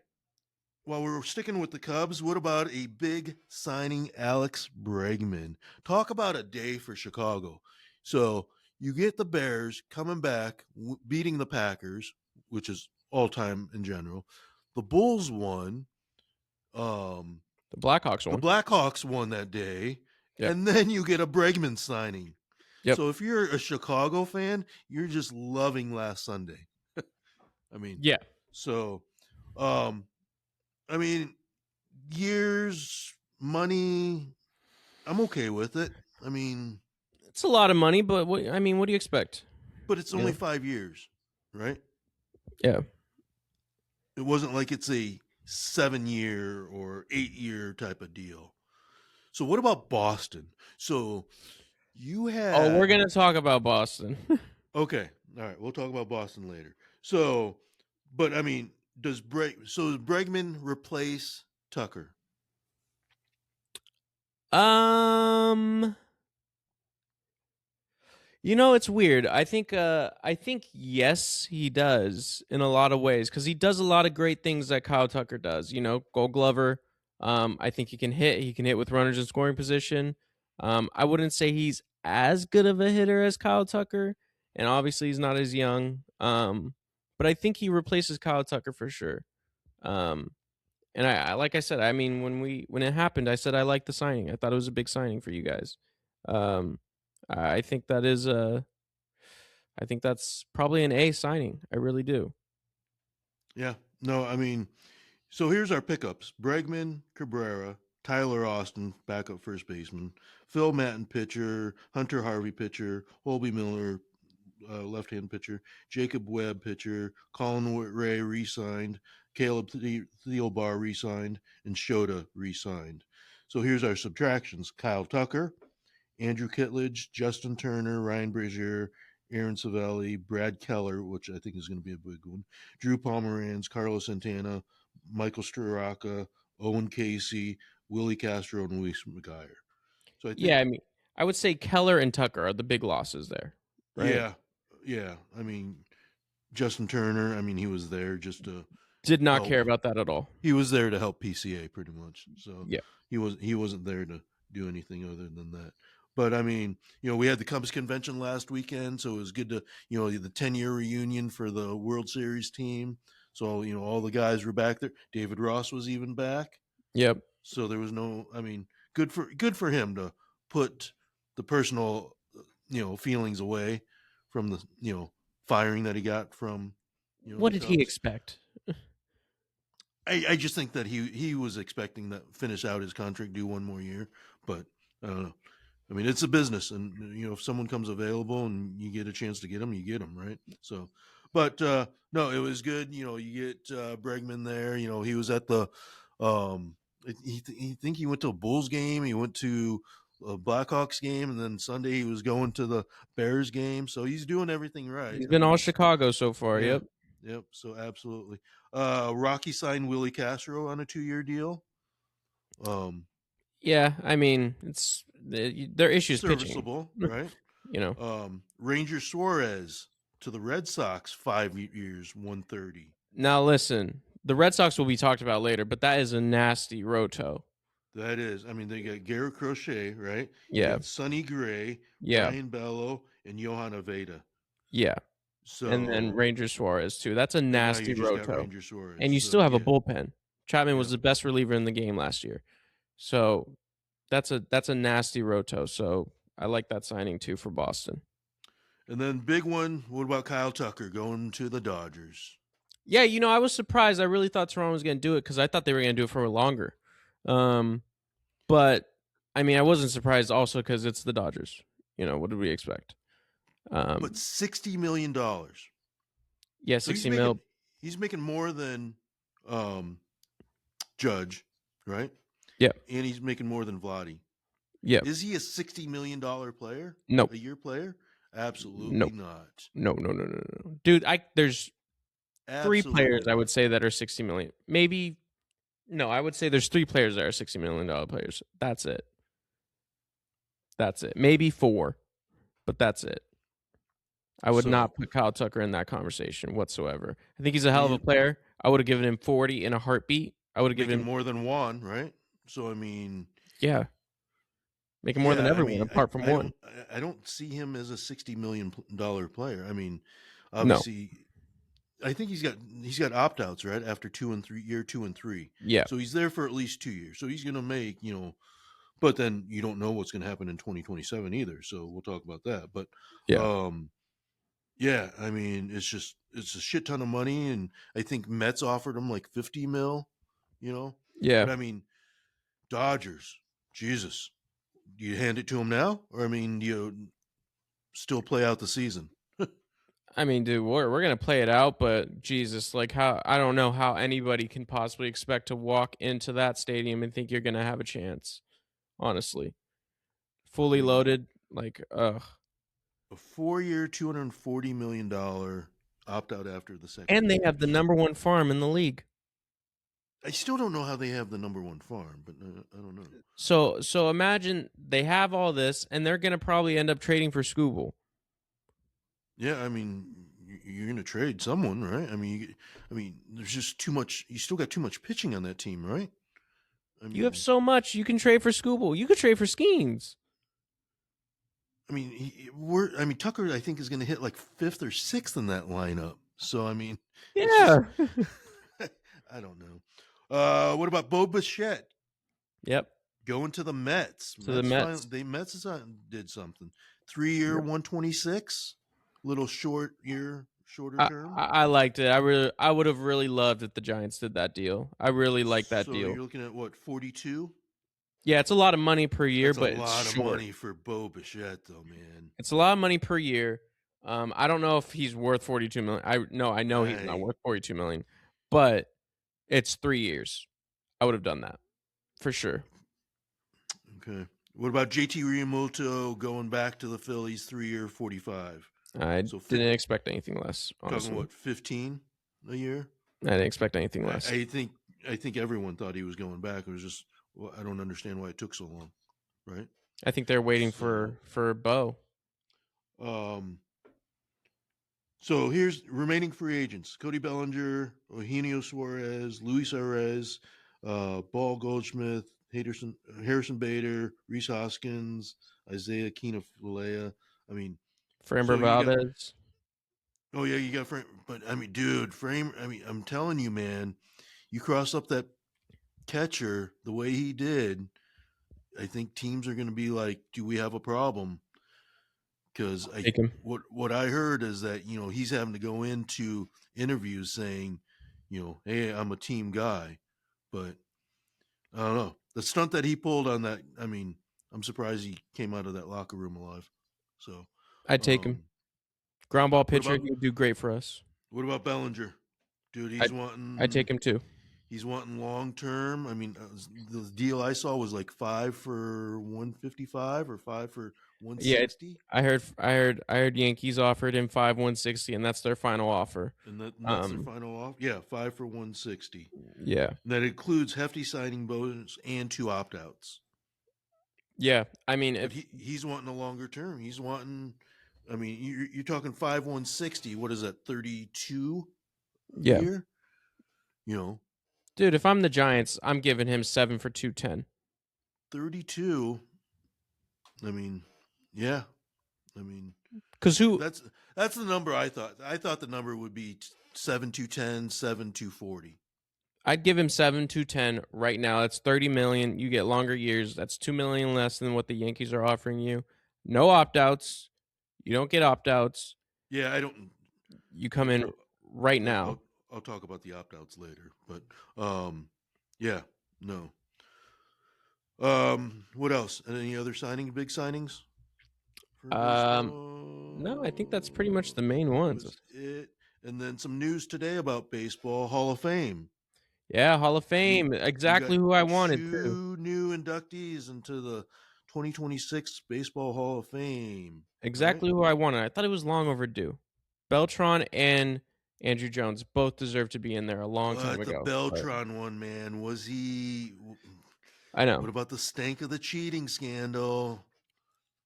while we're sticking with the Cubs, what about a big signing, Alex Bregman? Talk about a day for Chicago. So you get the Bears coming back, beating the Packers, which is all time in general. The Bulls won. The Blackhawks The won. Blackhawks won that day, Yep. and then you get a Bregman signing. Yep. So if you're a Chicago fan, you're just loving last Sunday. I mean, Yeah. So, I mean, years, money, I'm okay with it. I mean, It's a lot of money, but what do you expect? but it's only 5 years, right? Yeah. It wasn't like it's a 7-year or 8-year type of deal. So what about Boston? So you had. Oh, we're going to talk about Boston. Okay. All right. We'll talk about Boston later. So, but I mean, does Bregman replace Tucker? It's weird. I think yes, he does in a lot of ways because he does a lot of great things that Kyle Tucker does. Gold Glover. I think he can hit. He can hit with runners in scoring position. I wouldn't say he's as good of a hitter as Kyle Tucker, and obviously he's not as young. But I think he replaces Kyle Tucker for sure. And I like I said, I mean, when it happened, I said I liked the signing. I thought it was a big signing for you guys. I think that's probably an A signing. I really do. Yeah. No, I mean, so here's our pickups: Bregman, Cabrera, Tyler Austin, backup first baseman, Phil Matten, pitcher, Hunter Harvey, pitcher, Holby Miller, left-hand pitcher, Jacob Webb, pitcher, Colin Ray re-signed, Caleb Thielbar re-signed, and Shota re-signed. So here's our subtractions: Kyle Tucker, Andrew Kittledge, Justin Turner, Ryan Brazier, Aaron Savelli, Brad Keller, which I think is going to be a big one, Drew Pomeranz, Carlos Santana, Michael Straka, Owen Casey, Willie Castro, and Luis McGuire. So I think, Yeah, I mean, I would say Keller and Tucker are the big losses there. Right? Yeah. I mean, Justin Turner, I mean, he was there just to Did not help. care about that at all. He was there to help PCA pretty much. So Yeah. he wasn't there to do anything other than that. But I mean, we had the Cubs convention last weekend, so it was good to, the 10-year reunion for the World Series team. So, all the guys were back there. David Ross was even back. Yep. So there was no. I mean, good for him to put the personal, feelings away from the firing that he got from What the did he Cubs. expect? I just think that he was expecting to finish out his contract, do one more year, but I don't know. I mean, it's a business, and if someone comes available and you get a chance to get them, you get them, right? So, but no, it was good. You get Bregman there. He was at the. He think he went to a Bulls game. He went to a Blackhawks game, and then Sunday he was going to the Bears game. So he's doing everything right. He's I been all mean, Chicago so far. yeah, Yep. yep. So absolutely. Rocky signed Willie Castro on a 2-year deal. Um, Yeah, I mean, it's their issues pitching. Serviceable, right? You know. Ranger Suarez to the Red Sox, 5 years, 130. Now listen, the Red Sox will be talked about later, but that is a nasty roto. That is, I mean, they got Garrett Crochet, right? You Yeah, got Sonny Gray, yeah, Brian Bello, and Johan Aveda. yeah. And then So Ranger Suarez too. That's a then now nasty you just got roto. Ranger Suarez. And you So still have a yeah, bullpen. Chapman was yeah. the best reliever in the game last year. So that's a nasty roto. So I like that signing too for Boston. And then big one. What about Kyle Tucker going to the Dodgers? Yeah, I was surprised. I really thought Toronto was going to do it because I thought they were going to do it for longer. But I mean, I wasn't surprised also because it's the Dodgers. What did we expect? But $60 million. Yeah, So 60 mil. he's making more than Judge, right? Yeah, And he's making more than Vladdy. yeah. Is he a $60 million player? No, A year player? no, Absolutely not. no, dude. There's three players Absolutely I would not. say that are 60 million. Maybe no, I would say there's three players that are $60 million players. That's it. That's it. Maybe four, but that's it. I would So not put Kyle Tucker in that conversation whatsoever. I think he's a hell of a me player. I would have given him 40 in a heartbeat. I would have given making him, more than one, right? So I mean, yeah, making more than yeah, I everyone mean, apart from one. I don't see him as a $60 million player. I mean, No, obviously, I think he's got opt outs, right, after 2 and 3, year 2 and 3. yeah, So he's there for at least 2 years. So he's gonna make but then you don't know what's going to happen in 2027 either. So we'll talk about that. But yeah, um, yeah, I mean, it's a shit ton of money, and I think Mets offered him like 50 mil, yeah. But I mean, Dodgers, Jesus, do you hand it to him now, or I mean, do you still play out the season? I mean, dude, we're gonna play it out, but Jesus, like how I don't know how anybody can possibly expect to walk into that stadium and think you're gonna have a chance. Honestly, I fully mean, loaded, like ugh. a 4-year, $240 million opt out after the second And they year. have the number one farm in the league. I still don't know how they have the number one farm, but I don't know. So imagine they have all this, and they're gonna probably end up trading for Scooble. Yeah, I mean, you're going to trade someone, right? I mean, there's just too much. You still got too much pitching on that team, right? I You have mean, so much. You can trade for Scooble. You could trade for Skeens. I mean, Tucker, I think is going to hit like fifth or sixth in that lineup. So I mean, it's just, Yeah. I don't know. What about Bo Bichette Yep. going to the Mets? To the Mets. Mets did something. 3-year, Yep. 126, little shorter I, term. I liked it. I would have really loved if the Giants did that deal. I really like that So deal. you're looking at what, 42? Yeah, it's a lot of money per year, That's a but it's lot of short. money for Bo Bichette, though, man. It's a lot of money per year. I don't know if he's worth 42 million. I know he's not worth 42 million, but it's 3 years. I would have done that for sure. Okay. What about JT Realmuto going back to the Phillies, 3-year, 45? I So didn't expect anything less. Honestly, talking what, 15 a year? I didn't expect anything less. I think everyone thought he was going back. It was just, well, I don't understand why it took so long, right? I think they're waiting So, for Bo. So here's remaining free agents: Cody Bellinger, Eugenio Suarez, Luis Arez, Ball Goldschmidt, Harrison Bader, Reese Hoskins, Isaiah Keenan-Falea. I mean, Framber so you got. Valdez. Oh yeah, you got Frame, but I mean, dude, Frame. I mean, I'm telling you, man, you cross up that catcher the way he did, I think teams are going to be like, "Do we have a problem?" Because Take him. what I heard is that he's having to go into interviews saying, "Hey, I'm a team guy," but I don't know the stunt that he pulled on that. I mean, I'm surprised he came out of that locker room alive. So, I'd take him. um, Ground ball what pitcher, about he would do great for us. Bellinger, dude? I'd take him too. He's wanting long term. I mean, the deal I saw was like 5 for 155 or 5 for 160. I heard Yankees offered him 5/160, and that's their final offer. And that's their final off. Yeah, 5 for 160. Yeah. And that includes hefty signing bonus and 2 opt outs. Yeah. I mean, But he's wanting a longer term. He's wanting. I mean, you're talking 5/160. What is that? 32 yeah, year. dude. If I'm the Giants, I'm giving him 7 for 210. 32. I mean, yeah. I mean, Because who? that's the number I thought. I thought the number would be 7/210, 7/240. I'd give him 7/210 right now. That's $30 million. You get longer years. That's $2 million less than what the Yankees are offering you. No opt outs. You don't get opt outs. Yeah, I don't. You come in right now. I'll talk about the opt outs later, but yeah, no. What else? Any other big signings? No, I think that's pretty much the main ones. It, and then some news today about baseball Hall of Fame. Yeah, Hall of Fame. Exactly who I wanted too. 2 new inductees into the 2026 Baseball Hall of Fame. Exactly who I wanted. I thought it was long overdue. Beltran and Andrew Jones both deserve to be in there a long time ago. The Beltran one, man, was he? I know. What about the stank of the cheating scandal?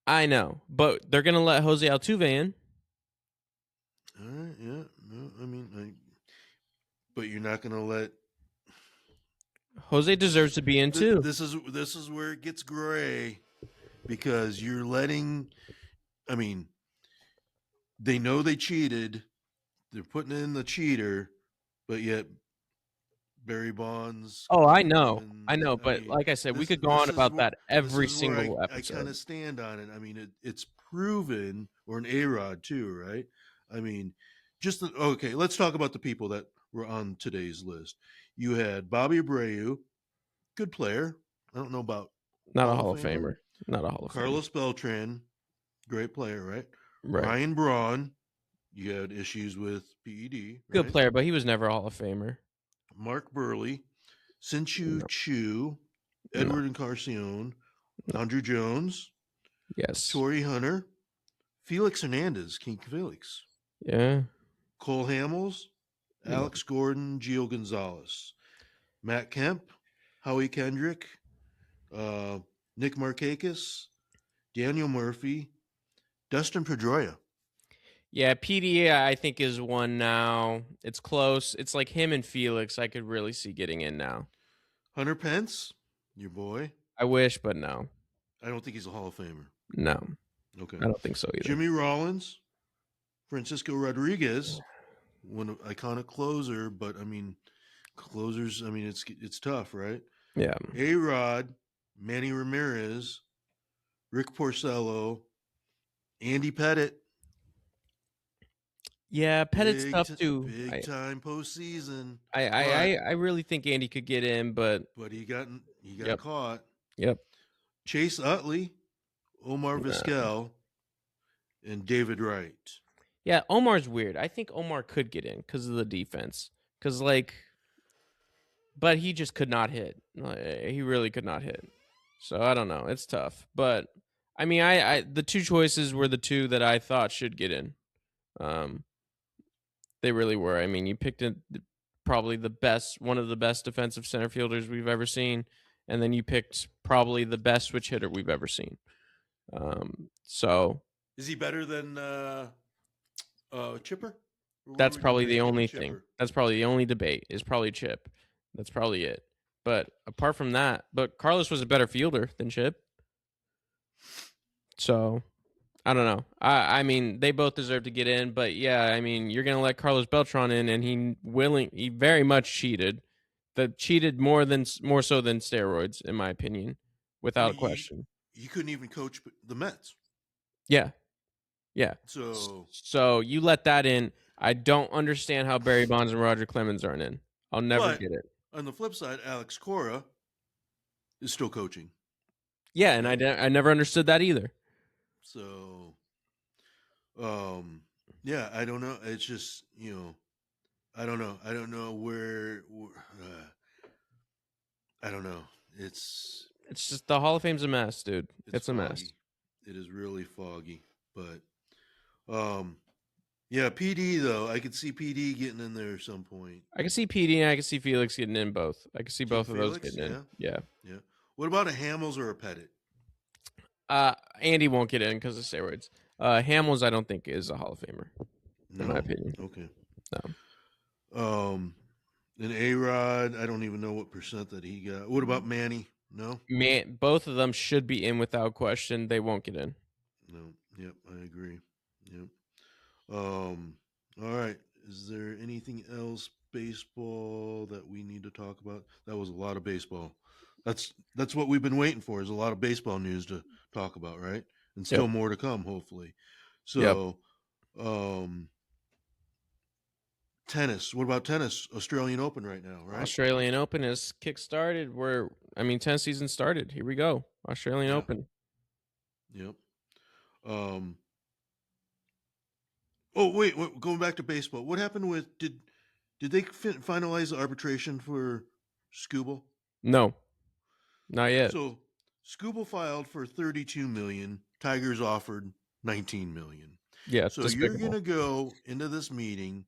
I know, but they're gonna let Jose Altuve in. All right, yeah, no, I mean, but you're not gonna let Jose deserves to be in too. This is where it gets gray, because you're letting. I mean, they know they cheated. They're putting in the cheater, but yet Barry Bonds. Oh, I know. But like I said, we could go on about that every single episode. I kind of stand on it. I mean, it's proven, or an A-Rod too, right? I mean, okay. Let's talk about the people that were on today's list. You had Bobby Abreu, good player. I don't know about not a Hall of Famer. Not a Hall of Famer. Carlos Beltran, great player, right? Right. Ryan Braun, you had issues with PED. Right? Good player, but he was never a Hall of Famer. Mark Burley, Sin-Chu Chu, Edward Encarnacion, Andrew Jones, yes, Torrey Hunter, Felix Hernandez, King Felix, yeah, Cole Hamels, Alex Gordon, Gio Gonzalez, Matt Kemp, Howie Kendrick, Nick Markakis, Daniel Murphy, Dustin Pedroia. Yeah, PDA I think is one now. It's close. It's like him and Felix I could really see getting in now. Hunter Pence, your boy. I wish, but no. I don't think he's a Hall of Famer. No. Okay. I don't think so either. Jimmy Rollins, Francisco Rodriguez, one iconic closer, but I mean, closers, I mean, it's tough, right? Yeah. A-Rod, Manny Ramirez, Rick Porcello, Andy Pettit. Yeah, Pettit's tough too. Big time postseason. I really think Andy could get in, but he got caught. Yep. Chase Utley, Omar Vizquel, and David Wright. Yeah, Omar's weird. I think Omar could get in because of the defense. But he just could not hit. He really could not hit. So I don't know. It's tough. But I mean, I the two choices were the two that I thought should get in. They really were. I mean, you picked probably one of the best defensive center fielders we've ever seen, and then you picked probably the best switch hitter we've ever seen. So is he better than Chipper? That's probably the only thing. That's probably the only debate is probably Chip. That's probably it. But apart from that, Carlos was a better fielder than Chip. So I don't know. I mean, they both deserve to get in, but yeah, I mean, you're gonna let Carlos Beltran in, and he very much cheated. that cheated more so than steroids, in my opinion, I without mean, question. he couldn't even coach the Mets. Yeah, yeah. So, So you let that in. I don't understand how Barry Bonds and Roger Clemens aren't in. I'll never but get it. on the flip side, Alex Cora is still coaching. Yeah, and So, I never understood that either. so, yeah, I don't know. It's just I don't know. I don't know I don't know. It's It's just the Hall of Fame's a mess, dude. it's It's a mess. foggy. It is really foggy. But yeah, PD though. I could see PD getting in there at some point. I can see PD and I can see Felix getting in both. I can see King both of those Felix, getting in. yeah, Yeah. yeah. What about a Hamels or a Pettit? Andy won't get in because of steroids. Hamels, I don't think is a Hall of Famer, in my No. opinion. Okay. No. And A Rod, I don't even know what percent that he got. What about Manny? No. Man, both of them should be in without question. They won't get in. No. Yep, I agree. Yep. Um. All right. Is there anything else baseball that we need to talk about? That was a lot of baseball. That's what we've been waiting for. Is a lot of baseball news to talk about, right? And still Yep. more to come, hopefully. Yep. So, um, tennis. What about tennis? Australian Open right now, right? Australian Open is kick-started. Tennis season started. Here we go. Australian Yeah. Open. Yep. Um. Oh wait, going back to baseball. What happened with did they finalize the arbitration for Scooble? No, not yet. So Scooble filed for 32 million. Tigers offered 19 million. Yeah, So you're despicable. gonna go into this meeting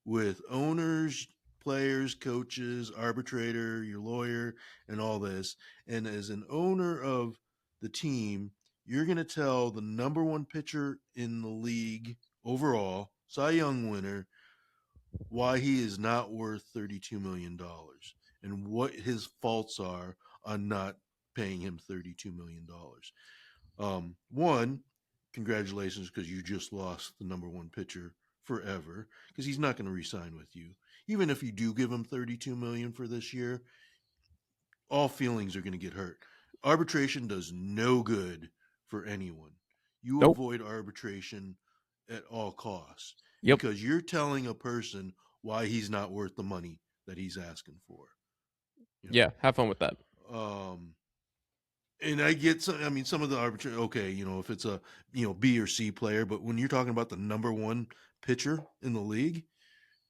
with owners, players, coaches, arbitrator, your lawyer, and all this. And as an owner of the team, you're gonna tell the number one pitcher in the league overall, Cy Young winner, why he is not worth $32 million and what his faults are on not paying him $32 million. One, congratulations because you just lost the number one pitcher forever because he's not going to re-sign with you. Even if you do give him $32 million for this year, all feelings are going to get hurt. Arbitration does no good for anyone. You Nope. avoid arbitration at all costs Yep. because you're telling a person why he's not worth the money that he's asking for. Yeah, have fun with that. And I get some. I mean, some of the arbitration. Okay, if it's a B or C player, but when you're talking about the number one pitcher in the league,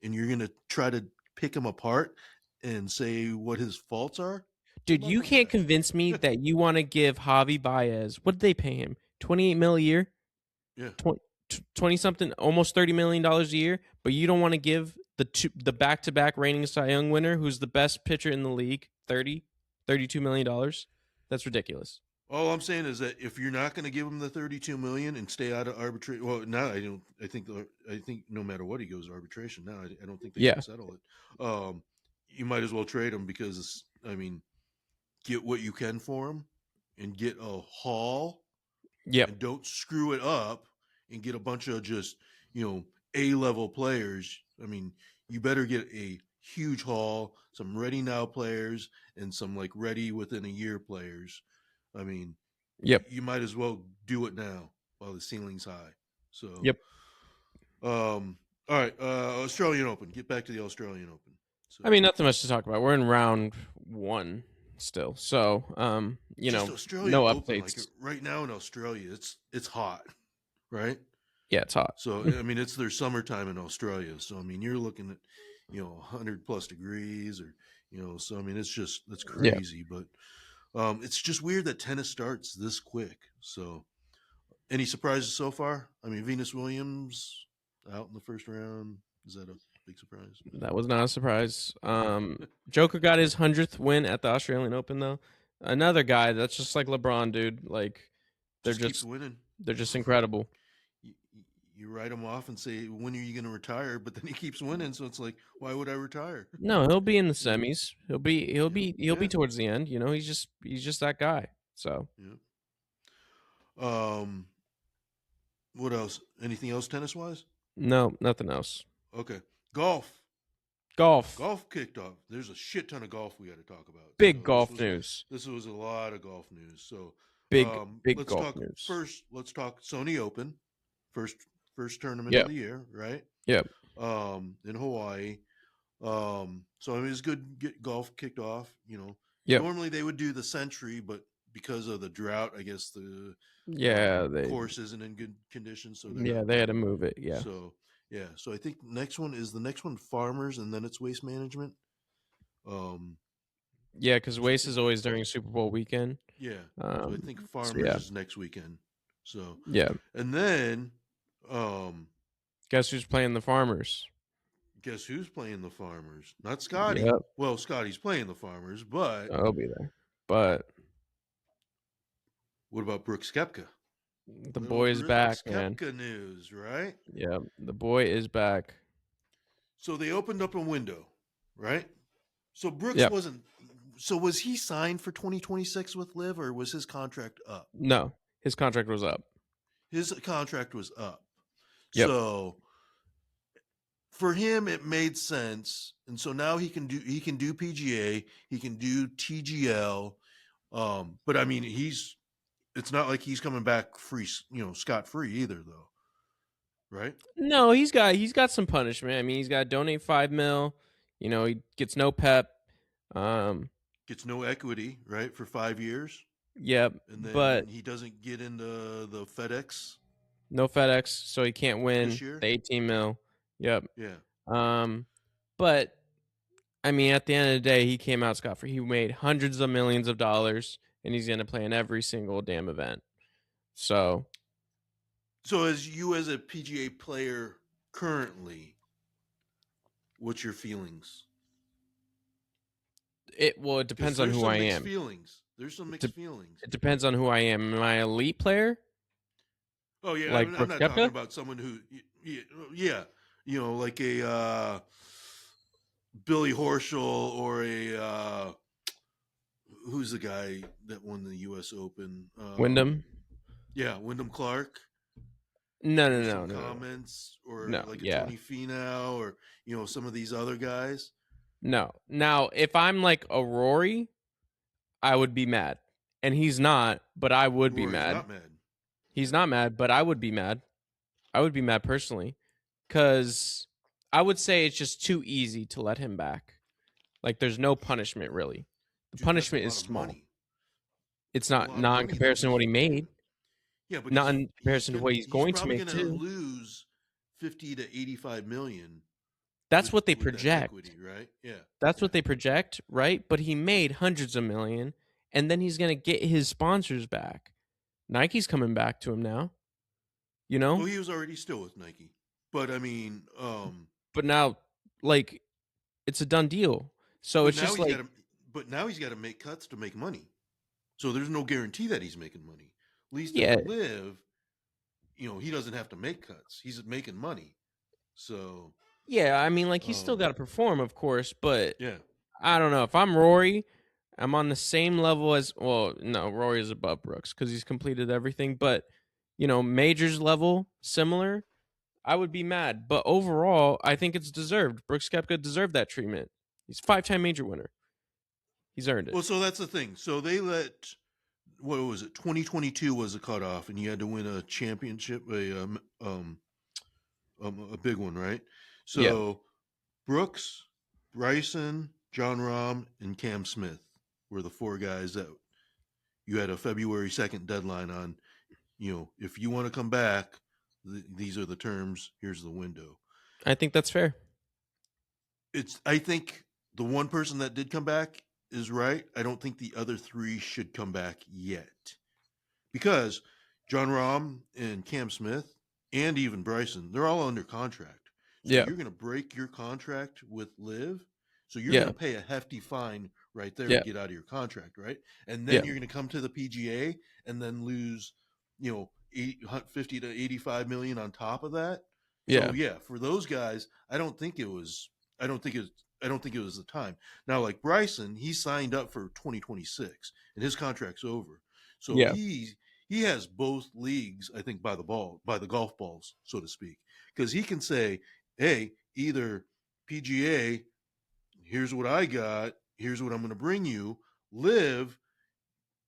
and you're gonna try to pick him apart and say what his faults are, good Dude, luck you with can't that. convince me that you want to give Javi Baez, what did they pay him? 28 mil a year? Yeah. 20 something, almost $30 million a year, but you don't want to give the back-to-back reigning Cy Young winner, who's the best pitcher in the league, $32 million? That's ridiculous. All I'm saying is that if you're not going to give him the 32 million and stay out of arbitration, well, now I don't. I think no matter what he goes to arbitration now, I don't think they Yeah. can settle it. You might as well trade him because I mean, get what you can for him and get a haul Yep. and don't screw it up and get a bunch of just A-level players. I mean, you better get a huge haul, some ready now players, and some like ready within a year players. I mean, Yep. you might as well do it now while the ceiling's high. So, Yep. all right, Australian Open. Get back to the Australian Open. So, I mean, nothing much to talk about. We're in round 1 still. So, just Australian no Open, like updates. right now in Australia, it's hot, right? Yeah, it's hot. So I mean, it's their summertime in Australia. So I mean, you're looking at 100 plus degrees, or So I mean, that's Yeah. crazy. But it's just weird that tennis starts this quick. So any surprises so far? I mean, Venus Williams out in the first round. Is that a big surprise? That was not a surprise. Joker got his 100th win at the Australian Open, though. Another guy that's just like LeBron, dude. Like they're Just keeps just winning. they're just incredible. You, you write him off and say, "When are you going to retire?" But then he keeps winning, so it's like, why would I retire? No, he'll be in the semis. He'll be Yeah. towards the end. He's just that guy. So Yeah. Um. What else? Anything else tennis wise? no, nothing else. Okay. Golf. Golf. Golf kicked off. There's a shit ton of golf we got to talk about. Big So this golf was news. this was a lot of golf news. So Big let's golf talk news. first. Let's talk Sony Open, first first tournament of Yep. the year, right? Yep. In Hawaii. So I mean, it's good to get golf kicked off. Yep. Normally they would do the Century, but because of the drought, I guess the Yeah. course isn't in good condition, so they're Yeah, not they had to doing it. move it. Yeah. So yeah, so I think the next one Farmers, and then it's Waste Management. Yeah, because Waste is always during Super Bowl weekend. Yeah, so I think Farmers yeah. is next weekend. So Yeah. and then Guess who's playing the Farmers? guess who's playing the Farmers? Not Scotty. Yep. Well, Scotty's playing the Farmers, but I'll be there. But what about Brooks Koepka? the boy is back, man. Koepka news, right? Yeah, the boy is back. So they opened up a window, right? So Brooks Yep. wasn't. So was he signed for 2026 with Liv, or was his contract up? No, his contract was up. His contract was up. Yep. So for him, it made sense, and so now he can do PGA, he can do TGL, but I mean it's not like he's coming back free, scot free either, though, right? No, he's got some punishment. I mean, he's got to donate $5 million. He gets no pep. Gets no equity, right, for 5 years. Yep, And then but he doesn't get into the FedEx. No FedEx, so he can't win This year? the 18 mil. Yep. Yeah. But I mean, at the end of the day, he came out scot-free. He made hundreds of millions of dollars, and he's going to play in every single damn event. So as a PGA player currently, what's your feelings? it depends on who I am. There's some mixed feelings. It depends on who I am. Am I an elite player? Oh yeah, Like I'm Brooks not Koepka? talking about someone who, yeah, like a Billy Horschel or a who's the guy that won the U.S. Open? Wyndham? Yeah, Wyndham Clark. No. Comments or No, like a yeah. Tony Finau or some of these other guys. No. Now, if I'm like a Rory, I would be mad, and he's not. But I would be mad. Not mad. He's not mad, but I would be mad. I would be mad personally, because I would say it's just too easy to let him back. Like, there's no punishment really. The punishment is small. Money. It's not in comparison to what he made. Yeah, but not in comparison to what he's going to make too. Lose 50 to 85 million. That's what they project, equity, right? Yeah, that's what they project, right? But he made hundreds of million, and then he's gonna get his sponsors back. Nike's coming back to him now. Well, he was already still with Nike, but I mean, but now, like, it's a done deal. So it's just like, but now he's got to make cuts to make money. So there's no guarantee that he's making money. At least if Liv, he doesn't have to make cuts. He's making money. So yeah, I mean, like, he's still got to perform, of course, but yeah, I don't know. If I'm Rory, I'm on the same level as, well, no, Rory is above Brooks because he's completed everything, but majors level, similar, I would be mad. But overall, I think it's deserved. Brooks Koepka deserved that treatment. He's a 5-time major winner. He's earned it. Well, so that's the thing. So they what was it? 2022 was a cutoff, and you had to win a championship, a big one, right? So Brooks, Bryson, John Rahm, and Cam Smith were the 4 guys that you had a February 2nd deadline on. If you want to come back, these are the terms. Here's the window. I think that's fair. I think the one person that did come back is right. I don't think the other 3 should come back yet, because John Rahm and Cam Smith and even Bryson, they're all under contract. So you're going to break your contract with Liv. So you're going to pay a hefty fine right there to get out of your contract, right? And then you're going to come to the PGA and then lose, 50 to 85 million on top of that. So for those guys, I don't think it was the time. Now, like Bryson, he signed up for 2026 and his contract's over. So he has both leagues, I think, by the golf balls, so to speak, because he can say, hey, either PGA, here's what I got. Here's what I'm going to bring you. Live,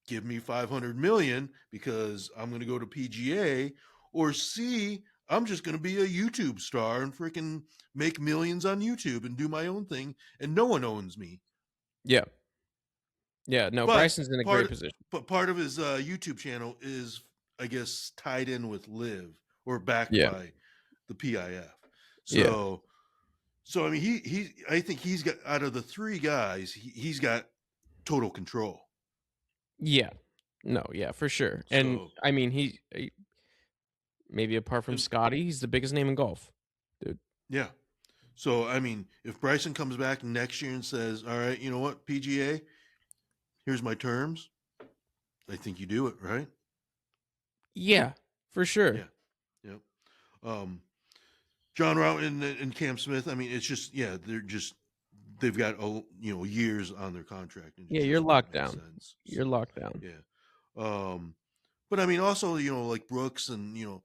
give me 500 million because I'm going to go to PGA. Or C, I'm just going to be a YouTube star and freaking make millions on YouTube and do my own thing, and no one owns me. Yeah. Yeah. No, But Bryson's in a great part position. but part of his YouTube channel is, I guess, tied in with Live or backed Yeah. by the PIF. Yeah. So I mean, I think he's got, out of the three guys, he's got total control. Yeah. No, yeah, for sure. And So I mean, he maybe apart from and, Scotty, he's the biggest name in golf, dude. yeah. So I mean, if Bryson comes back next year and says, "All right, you know what, PGA, here's my terms," I think you do it, right? Yeah, for sure. Yeah. Yep. John Rout and Cam Smith. I mean, it's just, yeah, they've got years on their contract, and it Yeah, you're just won't locked make down. sense. You're So locked down. yeah. But I mean, also, like Brooks, and do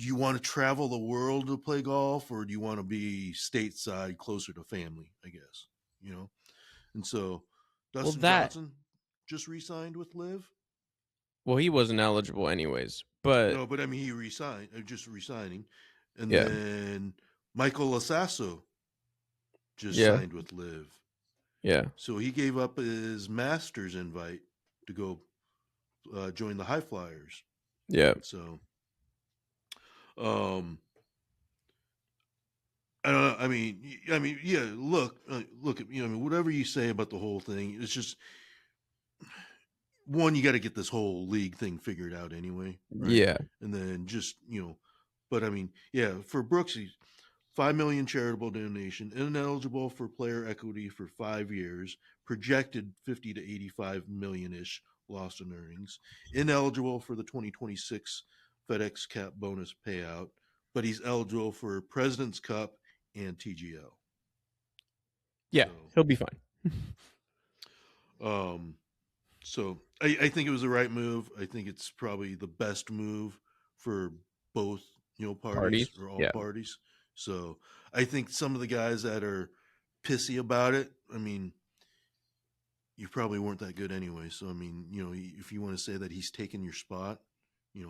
you want to travel the world to play golf, or do you want to be stateside, closer to family? I guess And so Well, Dustin that Johnson just re-signed with Live. he wasn't eligible anyways, but No, but I mean, he re-signed, just re-signing, and yeah. then Michael Lasasso just Yeah. signed with Live. Yeah. So he gave up his Masters invite to go join the High Flyers. Yeah. So, I don't know. I mean, yeah. Look at I mean, whatever you say about the whole thing, it's just, one, you got to get this whole league thing figured out anyway, right? Yeah. And then just but I mean, yeah, for Brooks, he's 5 million charitable donation, ineligible for player equity for 5 years, projected 50 to 85 million ish lost in earnings, ineligible for the 2026 FedEx Cup bonus payout, but he's eligible for President's Cup and TGL. Yeah. So, He'll be fine. so I think it was the right move. I think it's probably the best move for both parties, or all Yeah. parties. So I think some of the guys that are pissy about it, I mean, you probably weren't that good anyway. So I mean, if you want to say that he's taken your spot, play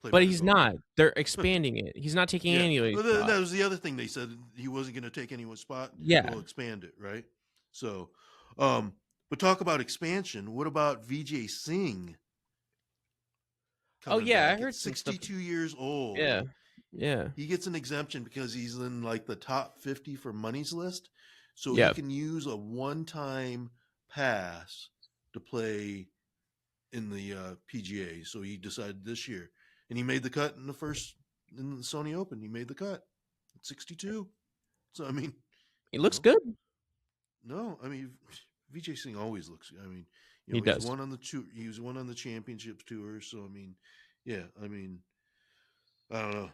But better he's golf. not. They're expanding it. He's not taking Yeah, any well, spot. that was the other thing they said. He wasn't going to take anyone's spot. Yeah. They'll expand it, right? So, but talk about expansion. What about Vijay Singh? Oh Coming yeah, I back heard at some stuff. 62 years old. Yeah. Yeah. He gets an exemption because he's in like the top 50 for money's list. So Yeah. he can use a one-time pass to play in the PGA. So he decided this year, and he made the cut in the Sony Open. He made the cut at 62. So I mean, He looks good. No, I mean, Vijay Singh always looks. I mean, He he's does. won on the two. He was one on the championships tour. So I mean, yeah. I mean, I don't know.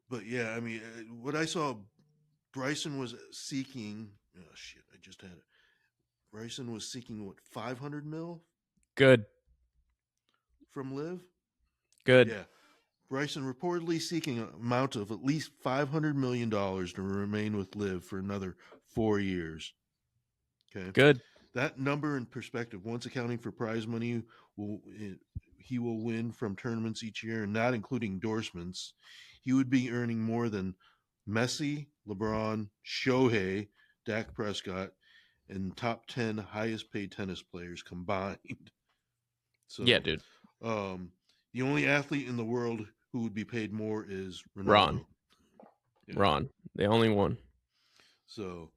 But yeah, I mean, what I saw, Bryson was seeking. Oh shit! I just had it. Bryson was seeking what, 500 mil Good. from Live. Good. Yeah, Bryson reportedly seeking an amount of at least $500 million to remain with Live for another 4 years. Okay. Good. That number in perspective, once accounting for prize money, he will win from tournaments each year, and not including endorsements, he would be earning more than Messi, LeBron, Shohei, Dak Prescott, and top 10 highest paid tennis players combined. So, Yeah, dude. the only athlete in the world who would be paid more is Ronaldo. Ron. Yeah. Ron, the only one. So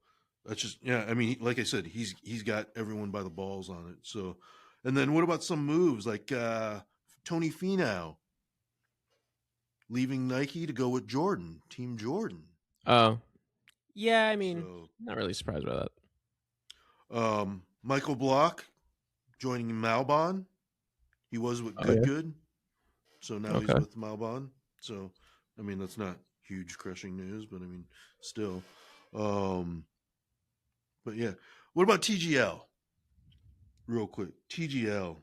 that's just, yeah. I mean, like I said, he's got everyone by the balls on it. So, and then what about some moves like Tony Finau leaving Nike to go with Jordan, Team Jordan? Oh, yeah. I mean, So, not really surprised by that. Michael Block joining Malbon. He was with Oh, yeah. Good. So now he's Okay. with Malbon. So, I mean, that's not huge crushing news, but I mean, still. But yeah, what about TGL? Real quick, TGL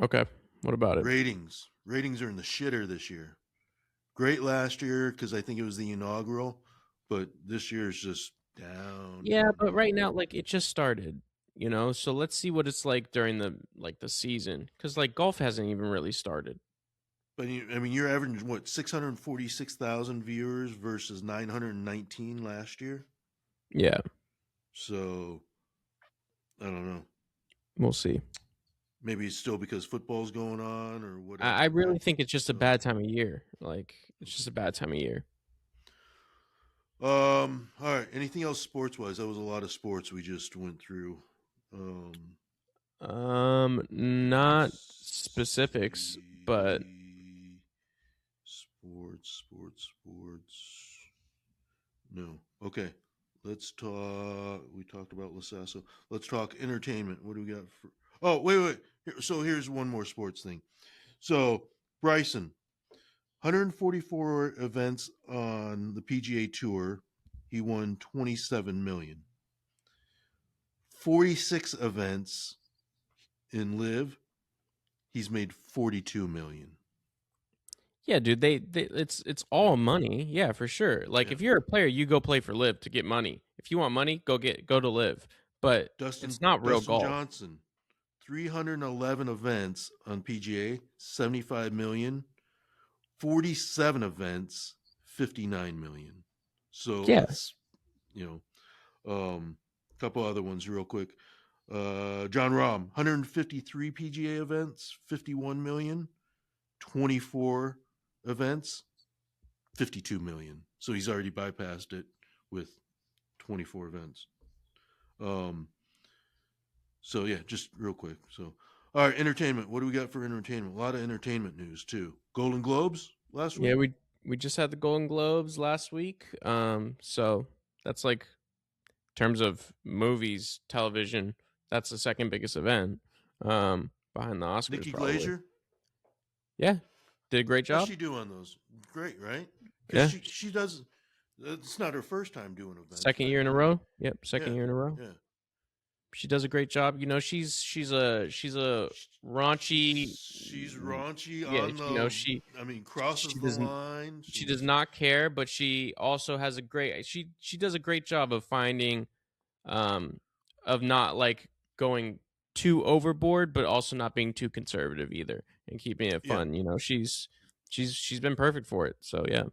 Okay. What about it? ratings. Ratings are in the shitter this year. Great last year because I think it was the inaugural. but this year's just down. Yeah, down, but right down. now, like it just started, so let's see what it's like during the season, because like golf hasn't even really started. But I mean, you're averaging what 646,000 viewers versus 919 last year. Yeah, So I don't know. we'll see. Maybe it's still because football's going on or I whatever. really think it's just a So bad time of year. Like it's just a bad time of year. all right. Anything else sports wise? That was a lot of sports we just went through. Um, Not let's specifics, but see. Sports. No. Okay. Let's talk. We talked about Lasasso. Let's talk entertainment. What do we got for? Oh, wait. So here's one more sports thing. So Bryson, 144 events on the PGA Tour. He won 27 million. 46 events in Live. He's made 42 million. yeah, dude, it's Yeah. all money. Yeah, for sure. Like Yeah. if you're a player, you go play for Live to get money. If you want money, go to Live. But Dustin it's not real Dustin golf. Johnson, 311 events on PGA, 75 million. 47 events, 59 million. So Yeah. let's, a couple other ones real quick. John Rahm, 153 PGA events, 51 million. 24 events, 52 million. So he's already bypassed it with 24 events. So yeah, just real quick. So all right, entertainment. What do we got for entertainment? A lot of entertainment news too. Golden Globes last Yeah, week. we just had the Golden Globes last week. So that's like in terms of movies, television, that's the second biggest event. Behind the Oscars Nikki probably. Glazer. Yeah. Did a great How's job. she do on those? Great, right? Because Yeah. she does. It's not her first time doing events Second year back in a in the day. row. Yep, second Yeah, year in a row. yeah. She does a great job. She's a raunchy. She's raunchy Yeah, on the. she I mean, crosses she the doesn't line. she does She's not care, but she also has a great she does a great job of finding um of not like going too overboard, but also not being too conservative either, and keeping it yeah. fun. She's been perfect for it. So yeah.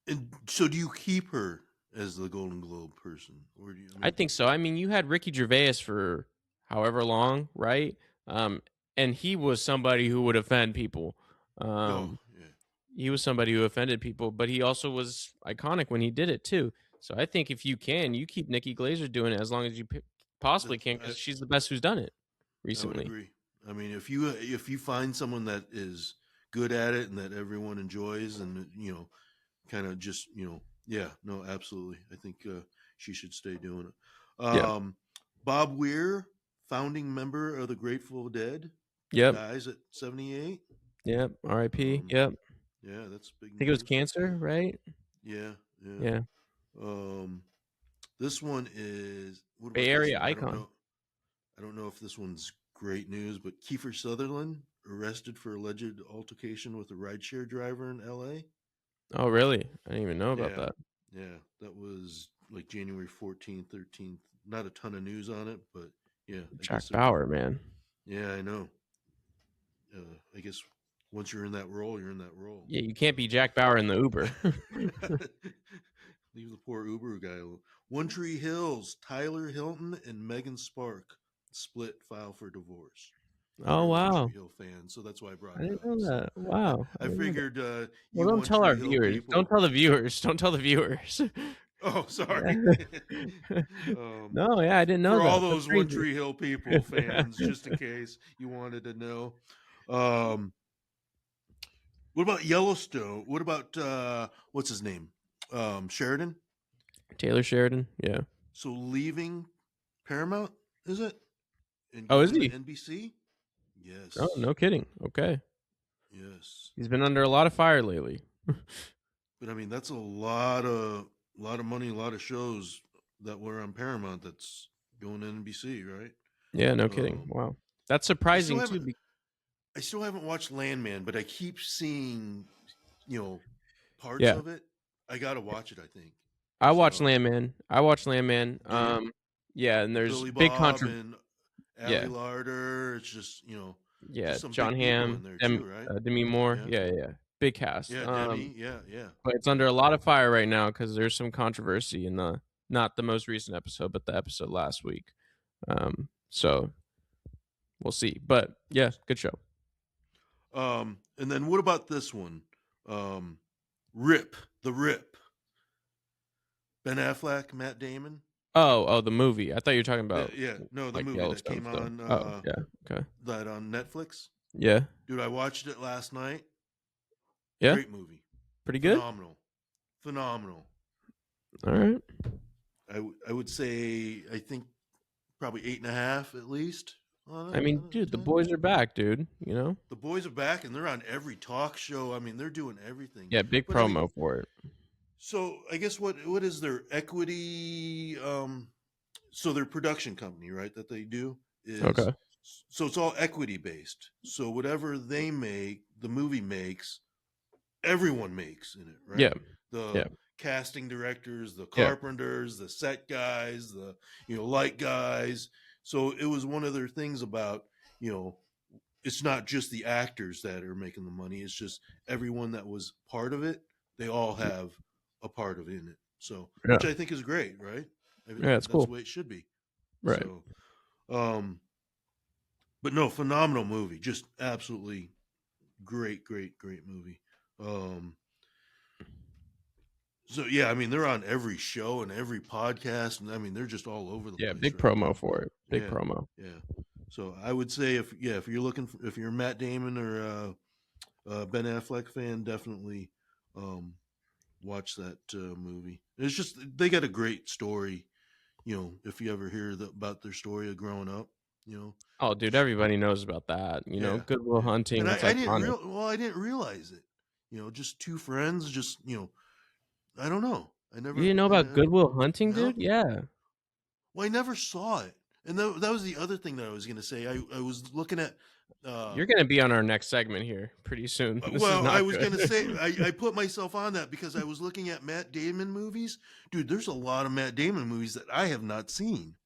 And so do you keep her as the Golden Globe person, or do you? I I mean, think so. I mean, you had Ricky Gervais for however long, right? And he was somebody who would offend people. oh Um, yeah. he was somebody who offended people, but he also was iconic when he did it too. So I think if you can, you keep Nikki Glazer doing it as long as you possibly That's can, because she's the best who's done it I would recently. agree. I mean, if you find someone that is good at it and that everyone enjoys, and kind of just yeah, no, absolutely. I think she should stay doing it. Yeah. Bob Weir, founding member of the Grateful Dead, Yep. dies at 78. Yep. R.I.P. Um, Yep. I yeah, that's big think it was news. cancer, right? Yeah, yeah. Yeah. Um, this one is what Bay about this Area one? I don't icon. know. I don't know if this one's great news, but Kiefer Sutherland arrested for alleged altercation with a rideshare driver in L.A. Oh, really? I didn't even know about Yeah, that. yeah, that was like January 14th, 13th. Not a ton of news on it, but yeah, I Jack guess there's Bauer, man. yeah, I know. I guess once you're in that role, you're in that role. Yeah, you can't be Jack Bauer in the Uber. Leave the poor Uber guy alone. One Tree Hills, Tyler Hilton and Megan Spark split, file for divorce. Oh, You're a One wow. Tree Hill fan, so that's why I brought I it didn't up. know So that. Wow. I I didn't know that. figured Well, you don't One tell our Tree Hill viewers. Don't people. tell the viewers. Don't tell the viewers. Oh, sorry. No, yeah, I didn't know For all that. That's those One crazy. Tree Hill people fans, just in case you wanted to know. Um, what about Yellowstone? What about what's his name? Sheridan. Taylor Sheridan. Yeah. So leaving Paramount, is it? And Oh, is going to he? NBC? Oh, Yes. no kidding. Okay. Yes. He's been under a lot of fire lately. But I mean, that's a lot of money, a lot of shows that were on Paramount that's going to NBC, right? Yeah, no kidding. Um, Wow. That's I still surprising too. haven't I still haven't watched Landman, but I keep seeing, you know, parts Yeah. of it. I gotta watch it. I think. I watched So, Landman. do you? Yeah, and there's Billy big Bob contra. and Yeah, Allie Larder. It's just yeah. just some John big people in Hamm, there too, right? Demi Moore. Yeah, Yeah, yeah. Big cast. yeah, Demi. Yeah, yeah, But it's yeah. under a lot of fire right now because there's some controversy in the not the most recent episode, but the episode last week. So we'll see. But yeah, good show. And then what about this one? Rip, the Rip. Ben Affleck, Matt Damon. Oh, the movie. I thought you were talking about Yeah, no, the like movie that Yellowstone came stuff. on Oh, yeah. Okay. that on Netflix. Yeah. Dude, I watched it last night. Yeah. Great movie. Pretty good. Phenomenal. All right. I would say I think probably 8.5 at least. I mean, dude, the boys are back, dude. You know, the boys are back and they're on every talk show. I mean, they're doing everything. yeah, big But, promo for it. So I guess what is their equity? So their production company, right? That they do is Okay. So it's all equity based. So whatever they make, the movie makes, everyone makes in it, right? Yeah. The casting directors, the Yeah. carpenters, the set guys, the light guys. So it was one of their things about it's not just the actors that are making the money. It's just everyone that was part of it. They all have a part of in it. So which I think is great, right? I mean, it's cool. That's the way it should be. Right. So, but no, phenomenal movie. Just absolutely great movie. So yeah, I mean they're on every show and every podcast, and I mean they're just all over the place. Yeah, big right promo now. for it. Big promo. Yeah. So I would say if you're looking for, if you're a Matt Damon or Ben Affleck fan, definitely watch that movie. It's just they got a great story. If you ever hear about their story of growing up, Oh, dude, everybody knows about that. Good Will Hunting. And It's I iconic. I didn't realize it. Just two friends. Just I don't know. I never. You didn't know about Good Will Hunting, no. dude? Yeah. Well, I never saw it, and that was the other thing that I was going to say. I was looking at. You're going to be on our next segment here pretty soon. Well, I was going to say I put myself on that because I was looking at Matt Damon movies. Dude, there's a lot of Matt Damon movies that I have not seen.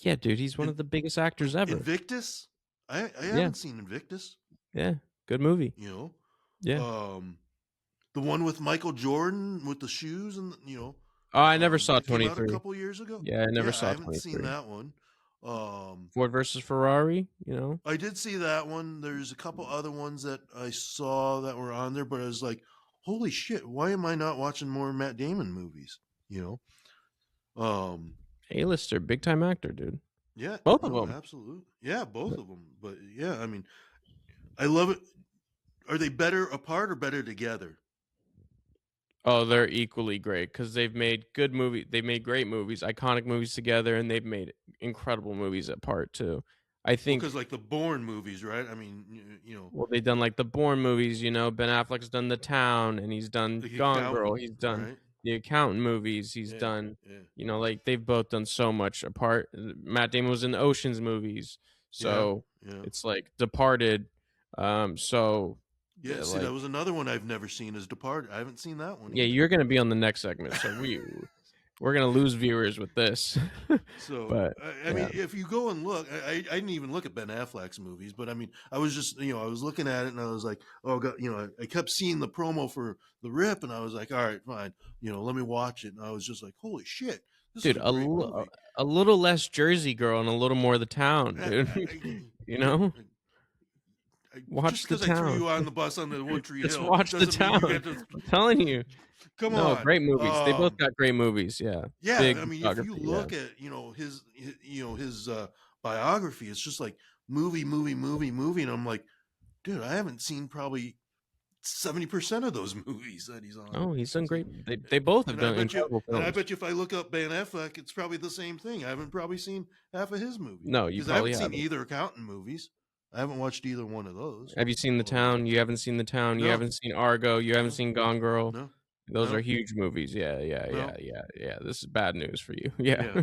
Yeah, dude, he's one of the biggest actors ever. Invictus? I haven't seen Invictus. Yeah, good movie. Yeah. The one with Michael Jordan with the shoes and Oh, I never saw 23. Came out a couple years ago. Yeah, I never saw 23. I haven't seen that one. Ford versus Ferrari. I did see that one. There's a couple other ones that I saw that were on there, but I was like, holy shit, why am I not watching more Matt Damon movies? A-lister, big time actor, dude. Yeah, both of them. Absolutely. Yeah, both of them. But yeah, I mean, I love it. Are they better apart or better together? Oh, they're equally great because they've made good movies. They've made great movies, iconic movies together, and they've made incredible movies apart too. I think because like the Bourne movies, right? I mean, Well, they've done like the Bourne movies. Ben Affleck's done The Town, and he's done Gone Girl. He's done the Accountant movies. He's done, like they've both done so much apart. Matt Damon was in the Ocean's movies, so it's like Departed. So. Yeah, see, that was another one I've never seen is Departed. I haven't seen that one. Yeah, you're going to be on the next segment, so we're going to lose viewers with this. So, but, I mean, if you go and look, I didn't even look at Ben Affleck's movies, but I mean, I was just, I was looking at it and I was like, oh, God, I kept seeing the promo for The Rip and I was like, all right, fine, let me watch it. And I was just like, holy shit. Dude, a little less Jersey Girl and a little more The Town, dude. Watch just because I threw you on the bus on the One Tree Hill. Just watch The Town. I'm telling you. Come on. Great movies. They both got great movies. Yeah. Yeah. I mean, if you look at, his biography, it's just like movie. And I'm like, dude, I haven't seen probably 70% of those movies that he's on. Oh, he's done great. They both have done incredible films. And I bet you if I look up Ben Affleck, it's probably the same thing. I haven't probably seen half of his movies. No, you probably haven't seen either Accountant movies. I haven't watched either one of those. Have you seen The Town? You haven't seen The Town. You haven't seen Argo. You haven't seen Gone Girl. No. Those are huge movies. Yeah. This is bad news for you. Yeah.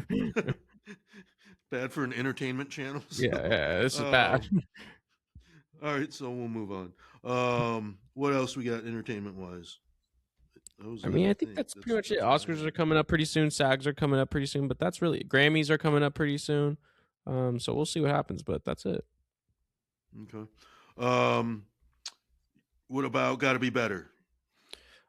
Bad for an entertainment channel. So. Yeah, this is bad. All right, so we'll move on. What else we got entertainment wise? Those I are, mean, I think think that's pretty much it. that's what I Oscars are had. coming up pretty soon. SAGs are coming up pretty soon, but that's really it. Grammys are coming up pretty soon. So we'll see what happens, but that's it. Okay. Um, what about got to be better?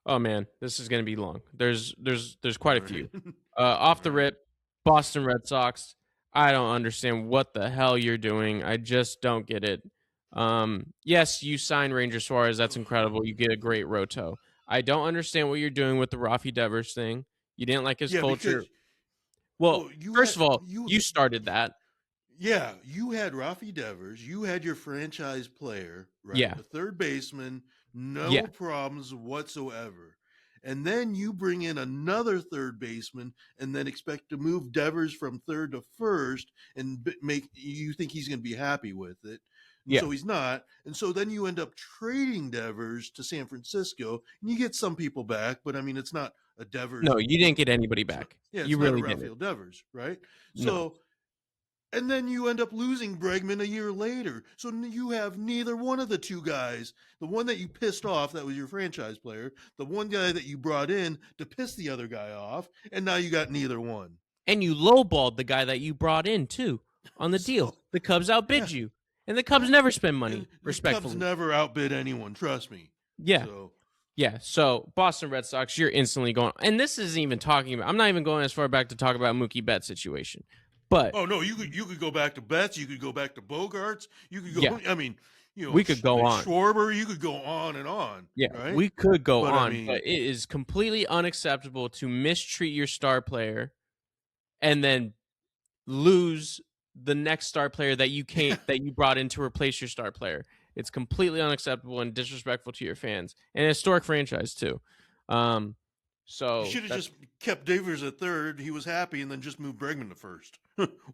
Oh man, this is gonna be long. There's All quite a right. few. Off All the right. rip, Boston Red Sox. I don't understand what the hell you're doing. I just don't get it. Yes, you signed Ranger Suarez. That's incredible. You get a great roto. I don't understand what you're doing with the Rafi Devers thing. You didn't like his Yeah, culture. because Well, well, you first had of all, you you started that. yeah, you had Rafi Devers, you had your franchise player, right? Yeah, A third baseman, yeah, no problems whatsoever. And then you bring in another third baseman and then expect to move Devers from third to first and make you think he's going to be happy with it. And yeah. so he's not. And so then you end up trading Devers to San Francisco and you get some people back, but I mean, it's not a Devers, No, you didn't get anybody it's not, back. yeah, You it's not a really didn't. Rafael Devers, right? No. So and then you end up losing Bregman a year later. So you have neither one of the two guys. The one that you pissed off, that was your franchise player. The one guy that you brought in to piss the other guy off. And now you got neither one. And you lowballed the guy that you brought in too on the deal. So, The Cubs yeah. outbid you, and the Cubs never spend And money. the Cubs Respectfully, never outbid anyone, trust me. yeah, So, yeah. So Boston Red Sox, you're instantly going. And this isn't even talking about. I'm not even going as far back to talk about Mookie Betts situation, but oh no, you could go back to Betts, you could go back to Bogarts, you could yeah, go. I mean, you know, we could go on. Schwarber, you could go on and on, Yeah, right? we could go But I on, but mean, it is completely unacceptable to mistreat your star player and then lose the next star player that you brought in to replace your star player. It's completely unacceptable and disrespectful to your fans and a historic franchise too. Um, you so should have that's just kept Davers at third. He was happy, and then just moved Bregman to first,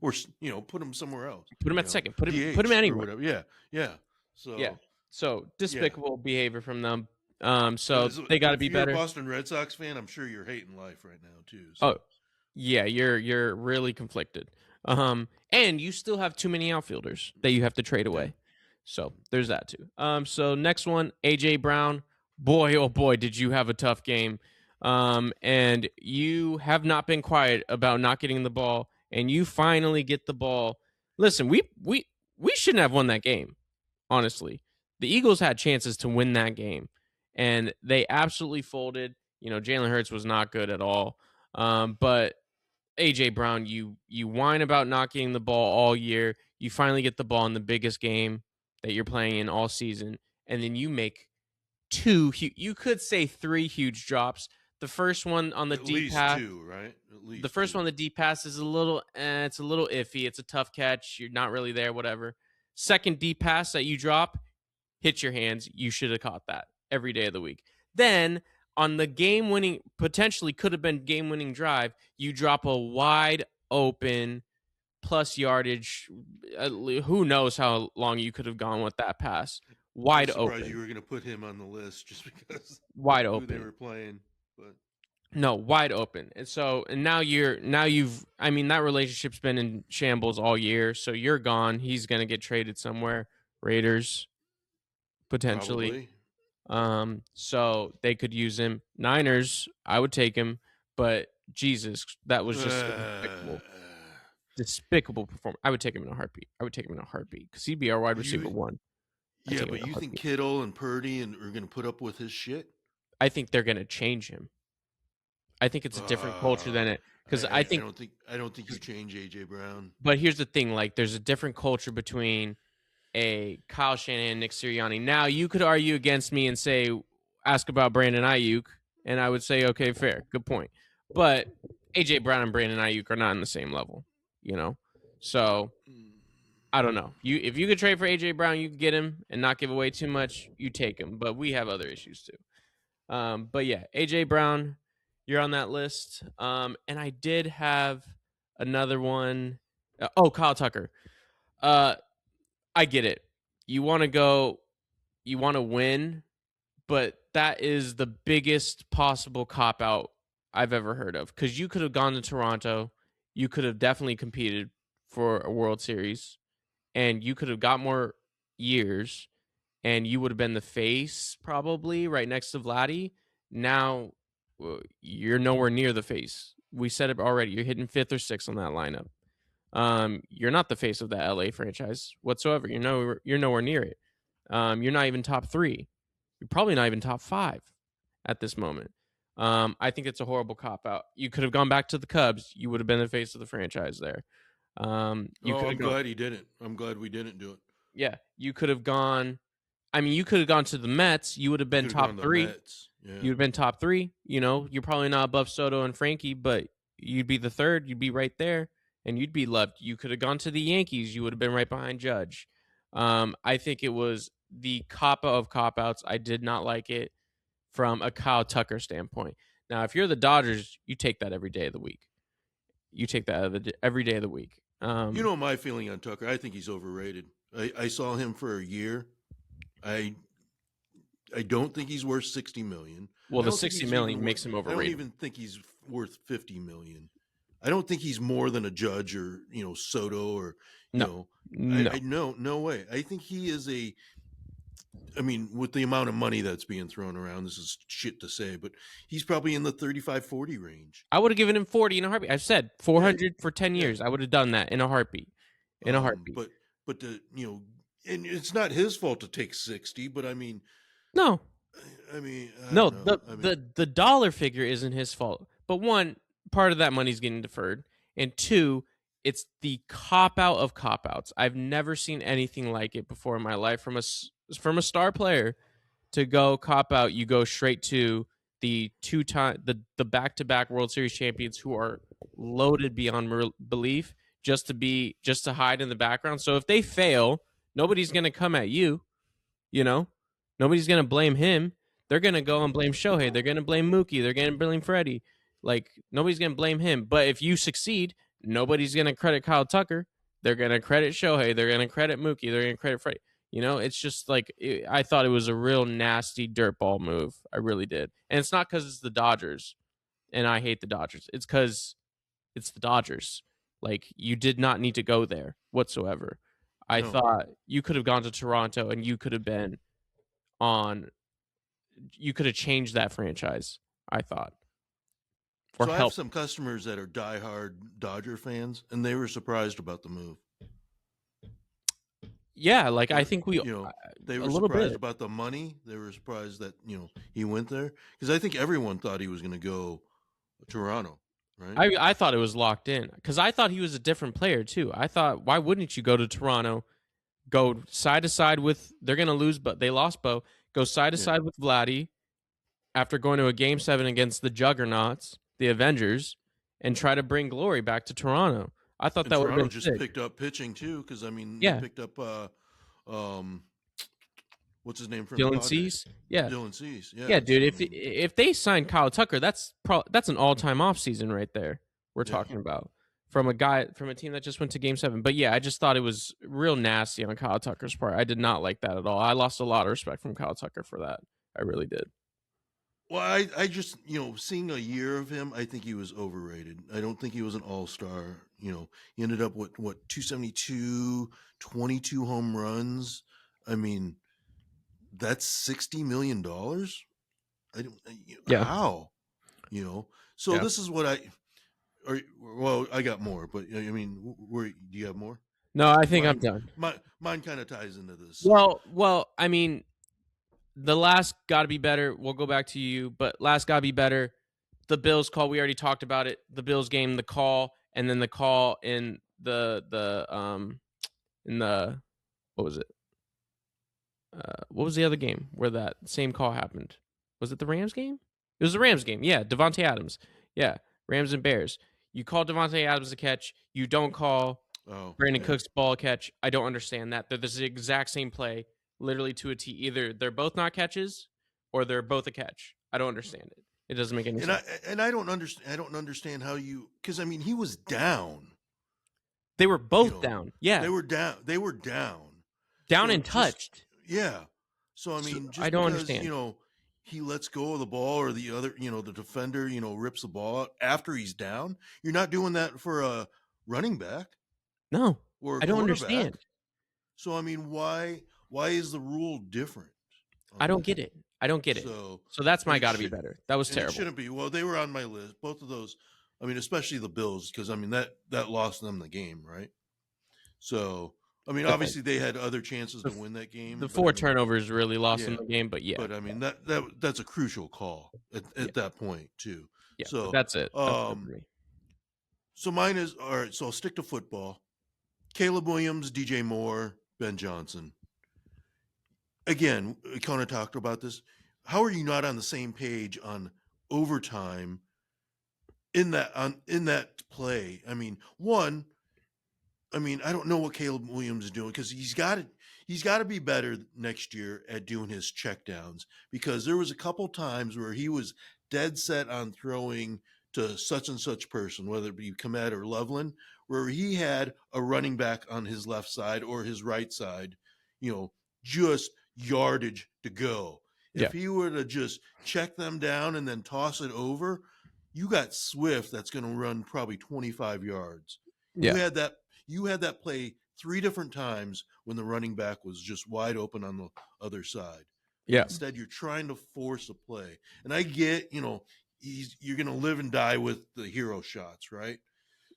or put him somewhere else. put him at second. Put him DH or anywhere. whatever. Yeah, yeah. Yeah. So So yeah. despicable behavior from them. So So they got to if be you're a better. Boston Red Sox fan, I'm sure you're hating life right now too. Oh, So yeah, you're really conflicted. And you still have too many outfielders that you have to trade yeah. away. So there's that too. So next one, AJ Brown. Boy, oh boy, did you have a tough game. And you have not been quiet about not getting the ball, and you finally get the ball. Listen, we shouldn't have won that game. Honestly, the Eagles had chances to win that game, and they absolutely folded. Jalen Hurts was not good at all. But AJ Brown, you whine about not getting the ball all year. You finally get the ball in the biggest game that you're playing in all season, and then you make you could say three huge drops. The first one on the at deep least pass, two, right? At the least first two. one on the deep pass is it's a little iffy. It's a tough catch. You're not really there, whatever. Second deep pass that you drop, hits your hands. You should have caught that every day of the week. Then on the potentially could have been game winning drive, you drop a wide open plus yardage. Who knows how long you could have gone with that pass? I was Wide surprised you open, were going to put him on the list just because wide who they open. were playing. But No, wide open. And now you've I mean that relationship's been in shambles all year, so you're gone. He's going to get traded somewhere. Raiders potentially. probably. So they could use him. Niners, I would take him, but Jesus, that was just a Uh, despicable performance. I would take him in a heartbeat. I would take him in a heartbeat because he'd be our wide receiver you, one. I'd yeah, take him but in a you think heartbeat. Kittle and Purdy are going to put up with his shit? I think they're going to change him. I think it's a different culture than it because I think. I don't think you change AJ Brown. But here's the thing: like, there's a different culture between a Kyle Shanahan, Nick Sirianni. Now, you could argue against me and ask about Brandon Ayuk, and I would say, okay, fair, good point. But AJ Brown and Brandon Ayuk are not on the same level, So I don't know. If you could trade for AJ Brown, you could get him and not give away too much. You take him, but we have other issues too. But yeah, AJ Brown, you're on that list. And I did have another one. Kyle Tucker. I get it. You want to win, but that is the biggest possible cop out I've ever heard of. Because you could have gone to Toronto, you could have definitely competed for a World Series, and you could have got more years, and you would have been the face probably right next to Vladdy. Now you're nowhere near the face. We said it already. You're hitting 5th or 6th on that lineup. You're not the face of that LA franchise whatsoever. You're nowhere near it. You're not even top 3. You're probably not even top 5 at this moment. I think it's a horrible cop out. You could have gone back to the Cubs. You would have been the face of the franchise there. I'm glad he didn't. I'm glad we didn't do it. Yeah, you could have gone. I mean, you could have gone to the Mets. You would have been top 3. Yeah. You would have been top 3. You're probably not above Soto and Frankie, but you'd be the 3rd. You'd be right there, and you'd be loved. You could have gone to the Yankees. You would have been right behind Judge. I think it was the cop out of cop outs. I did not like it from a Kyle Tucker standpoint. Now, if you're the Dodgers, you take that every day of the week. You take that every day of the week. My feeling on Tucker. I think he's overrated. I saw him for a year. I don't think he's worth $60 million. Well, the $60 million makes him overrated. I don't even think he's worth $50 million. I don't think he's more than a Judge or Soto or no way. I think he is with the amount of money that's being thrown around, this is shit to say, but he's probably in the 35-40 range. I would have given him 40 in a heartbeat. I've said 400 for 10 years. I would have done that in a heartbeat. But and it's not his fault to take 60, but no. No, the dollar figure isn't his fault. But one, part of that money's getting deferred, and two, it's the cop out of cop outs. I've never seen anything like it before in my life from a star player to go cop out. You go straight to the the back-to-back World Series champions who are loaded beyond belief just to hide in the background. So if they fail, nobody's going to come at you, Nobody's going to blame him. They're going to go and blame Shohei. They're going to blame Mookie. They're going to blame Freddie. Like, nobody's going to blame him. But if you succeed, nobody's going to credit Kyle Tucker. They're going to credit Shohei. They're going to credit Mookie. They're going to credit Freddie. It's just like, I thought it was a real nasty dirtball move. I really did. And it's not because it's the Dodgers, and I hate the Dodgers. It's because it's the Dodgers. Like, you did not need to go there whatsoever. I thought you could have gone to Toronto, and you could have been you could have changed that franchise, I thought. I have some customers that are diehard Dodger fans, and they were surprised about the move. Yeah, like I think they were surprised about the money. They were surprised that he went there, because I think everyone thought he was going to go Toronto, right? I thought it was locked in, because I thought he was a different player too. I thought, why wouldn't you go to Toronto, go side to side with? They're going to lose, but they lost Bo. Go side to side with Vladdy after going to a Game 7 against the Juggernauts, the Avengers, and try to bring glory back to Toronto. I thought that would have been just sick. Picked up pitching too, because they picked up what's his name from Dylan Cease. Yeah, Dylan Cease. Yeah, dude. If they sign Kyle Tucker, that's an all-time offseason right there. We're talking about from a team that just went to Game 7. But yeah, I just thought it was real nasty on Kyle Tucker's part. I did not like that at all. I lost a lot of respect from Kyle Tucker for that. I really did. Well, I just, seeing a year of him, I think he was overrated. I don't think he was an all-star. He ended up with 272, 22 home runs. I mean, that's $60 million. I don't, how, so this is what I got more, but do you have more? No, I think I'm done. Mine kind of ties into this. Well, I mean, the last got to be better. We'll go back to you, but last got to be better. The Bills call, we already talked about it. The Bills game, the call, and then the call in the what was it? What was the other game where that same call happened? Was it the Rams game? It was the Rams game. Yeah, Devontae Adams. Yeah, Rams and Bears. You call Devontae Adams a catch. You don't call Brandon Cooks ball a catch. I don't understand that. They're the exact same play, literally to a T. Either they're both not catches, or they're both a catch. I don't understand it. It doesn't make any sense. I don't understand how because he was down. They were both down. Yeah, they were down. Down and touched. Yeah. So just I don't understand. He lets go of the ball, or the other, the defender, rips the ball out after he's down. You're not doing that for a running back. No, or I don't understand. So why is the rule different? I don't get it. I don't get it. So that's and my it got to be should- better. That was and it terrible. shouldn't be. Well, they were on my list. Both of those. I mean, especially the Bills, because I mean that lost them the game, right? So I mean, The- obviously they had other chances to win that game. The but, 4 I mean, turnovers really lost them yeah, the game, but yeah, but I mean that's a crucial call at that point too. yeah. But So that's it. That's it for me. so mine is all right. So I'll stick to football. Caleb Williams, DJ Moore, Ben Johnson. Again, we kind of talked about this. How are you not on the same page on overtime in that play? I mean, I don't know what Caleb Williams is doing because he's got to be better next year at doing his checkdowns, because there was a couple times where he was dead set on throwing to such and such person, whether it be Komet or Loveland, where he had a running back on his left side or his right side, just yardage to go. Yeah. If he were to just check them down and then toss it over, you got Swift that's going to run probably 25 yards. Yeah. You had that play 3 different times when the running back was just wide open on the other side. Yeah. Instead, you're trying to force a play. And I get, you're going to live and die with the hero shots, right?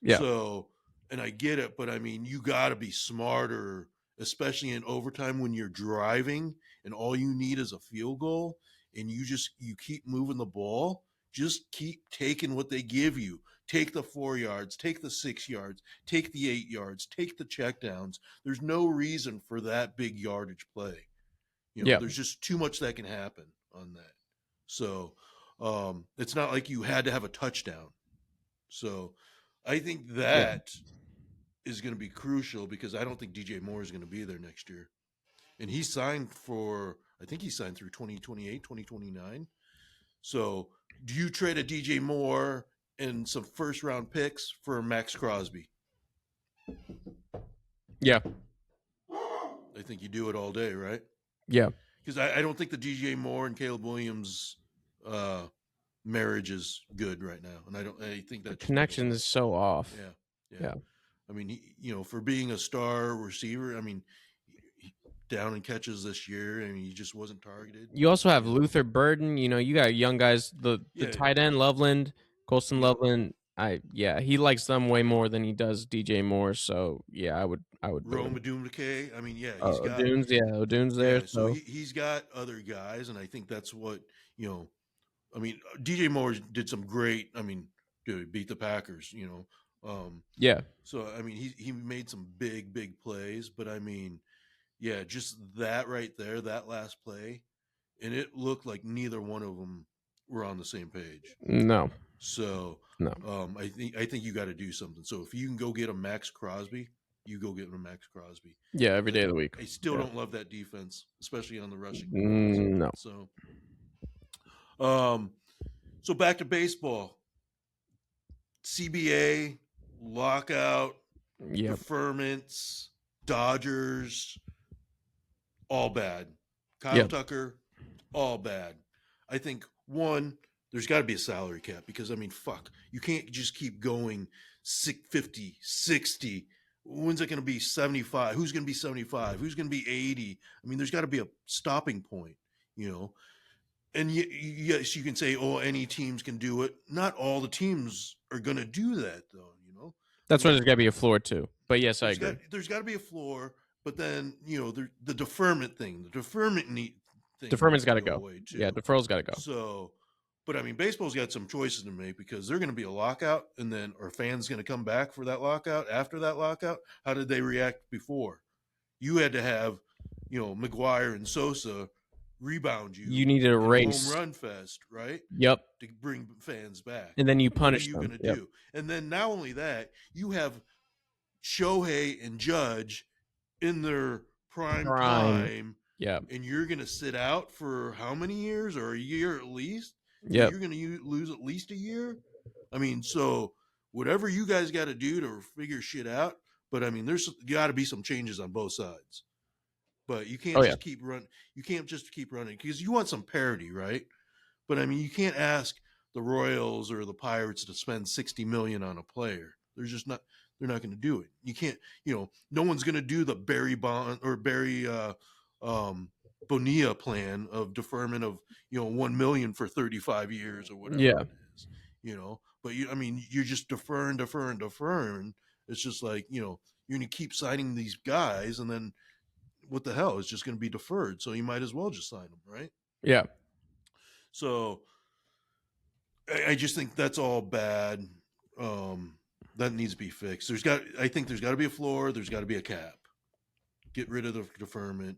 Yeah. So, and I get it, but I mean, you got to be smarter, especially in overtime when you're driving and all you need is a field goal and you keep moving the ball. Just keep taking what they give you. Take the 4 yards, take the 6 yards, take the 8 yards, take the checkdowns. There's no reason for that big yardage play. There's just too much that can happen on that. So it's not like you had to have a touchdown. So I think that is going to be crucial, because I don't think DJ Moore is going to be there next year. And he signed through 2028, 2029. So do you trade a DJ Moore and some first round picks for Max Crosby? Yeah. I think you do it all day, right? Yeah. Because I don't think the DJ Moore and Caleb Williams marriage is good right now, and I think that the connection is so off. Yeah. I mean, for being a star receiver, I mean, he down in catches this year. I mean, he just wasn't targeted. You also have Luther Burden. You got young guys. The tight end Loveland, Colston Loveland. He likes them way more than he does DJ Moore. So yeah, I would. Rome Odumake. I mean, he's got O'Dunes. Yeah, O'Dunes there. Yeah, so he's got other guys, and I think that's what I mean, DJ Moore did some great. I mean, dude, beat the Packers. Yeah. So I mean, he made some big plays, but I mean, yeah, just that right there, that last play, and it looked like neither one of them were on the same page. No. So no. I think you got to do something. So if you can go get a Max Crosby, you go get a Max Crosby. Yeah, every day of the week. I still don't love that defense, especially on the rushing. No. So, so back to baseball. CBA, lockout, deferments, Dodgers, all bad. Kyle Tucker, all bad. I think, one, there's got to be a salary cap, because, I mean, fuck. You can't just keep going 50, 60. When's it going to be 75? Who's going to be 75? Who's going to be 80? I mean, there's got to be a stopping point, And yes, you can say, oh, any teams can do it. Not all the teams are going to do that, though, That's why there's got to be a floor, too. But yes, I agree. There's got to be a floor, but then, the deferment thing, thing. Deferment's got to go. Yeah, deferral's got to go. So, but I mean, baseball's got some choices to make, because they're going to be a lockout, and then are fans going to come back for that lockout after that lockout? How did they react before? You had to have, McGuire and Sosa rebound you. You needed a race. Home run fest, right? Yep. To bring fans back. And then you punish them. What are you going to do? And then not only that, you have Shohei and Judge in their prime time. Yeah. And you're going to sit out for how many years, or a year at least? Yeah. You're going to lose at least a year. I mean, so whatever you guys got to do to figure shit out. But I mean, there's got to be some changes on both sides. But you can't just keep running. You can't just keep running, because you want some parity, right? But I mean, you can't ask the Royals or the Pirates to spend $60 million on a player. They're not going to do it. You can't. No one's going to do the Barry Bond or Barry Bonilla plan of deferment of 1 million for 35 years or whatever Yeah. it is. But I mean, you're just deferring. It's just like you're gonna keep signing these guys, and then what the hell? It's just gonna be deferred. So you might as well just sign them, right? Yeah. So I just think that's all bad. That needs to be fixed. I think there's got to be a floor. There's got to be a cap. Get rid of the deferment.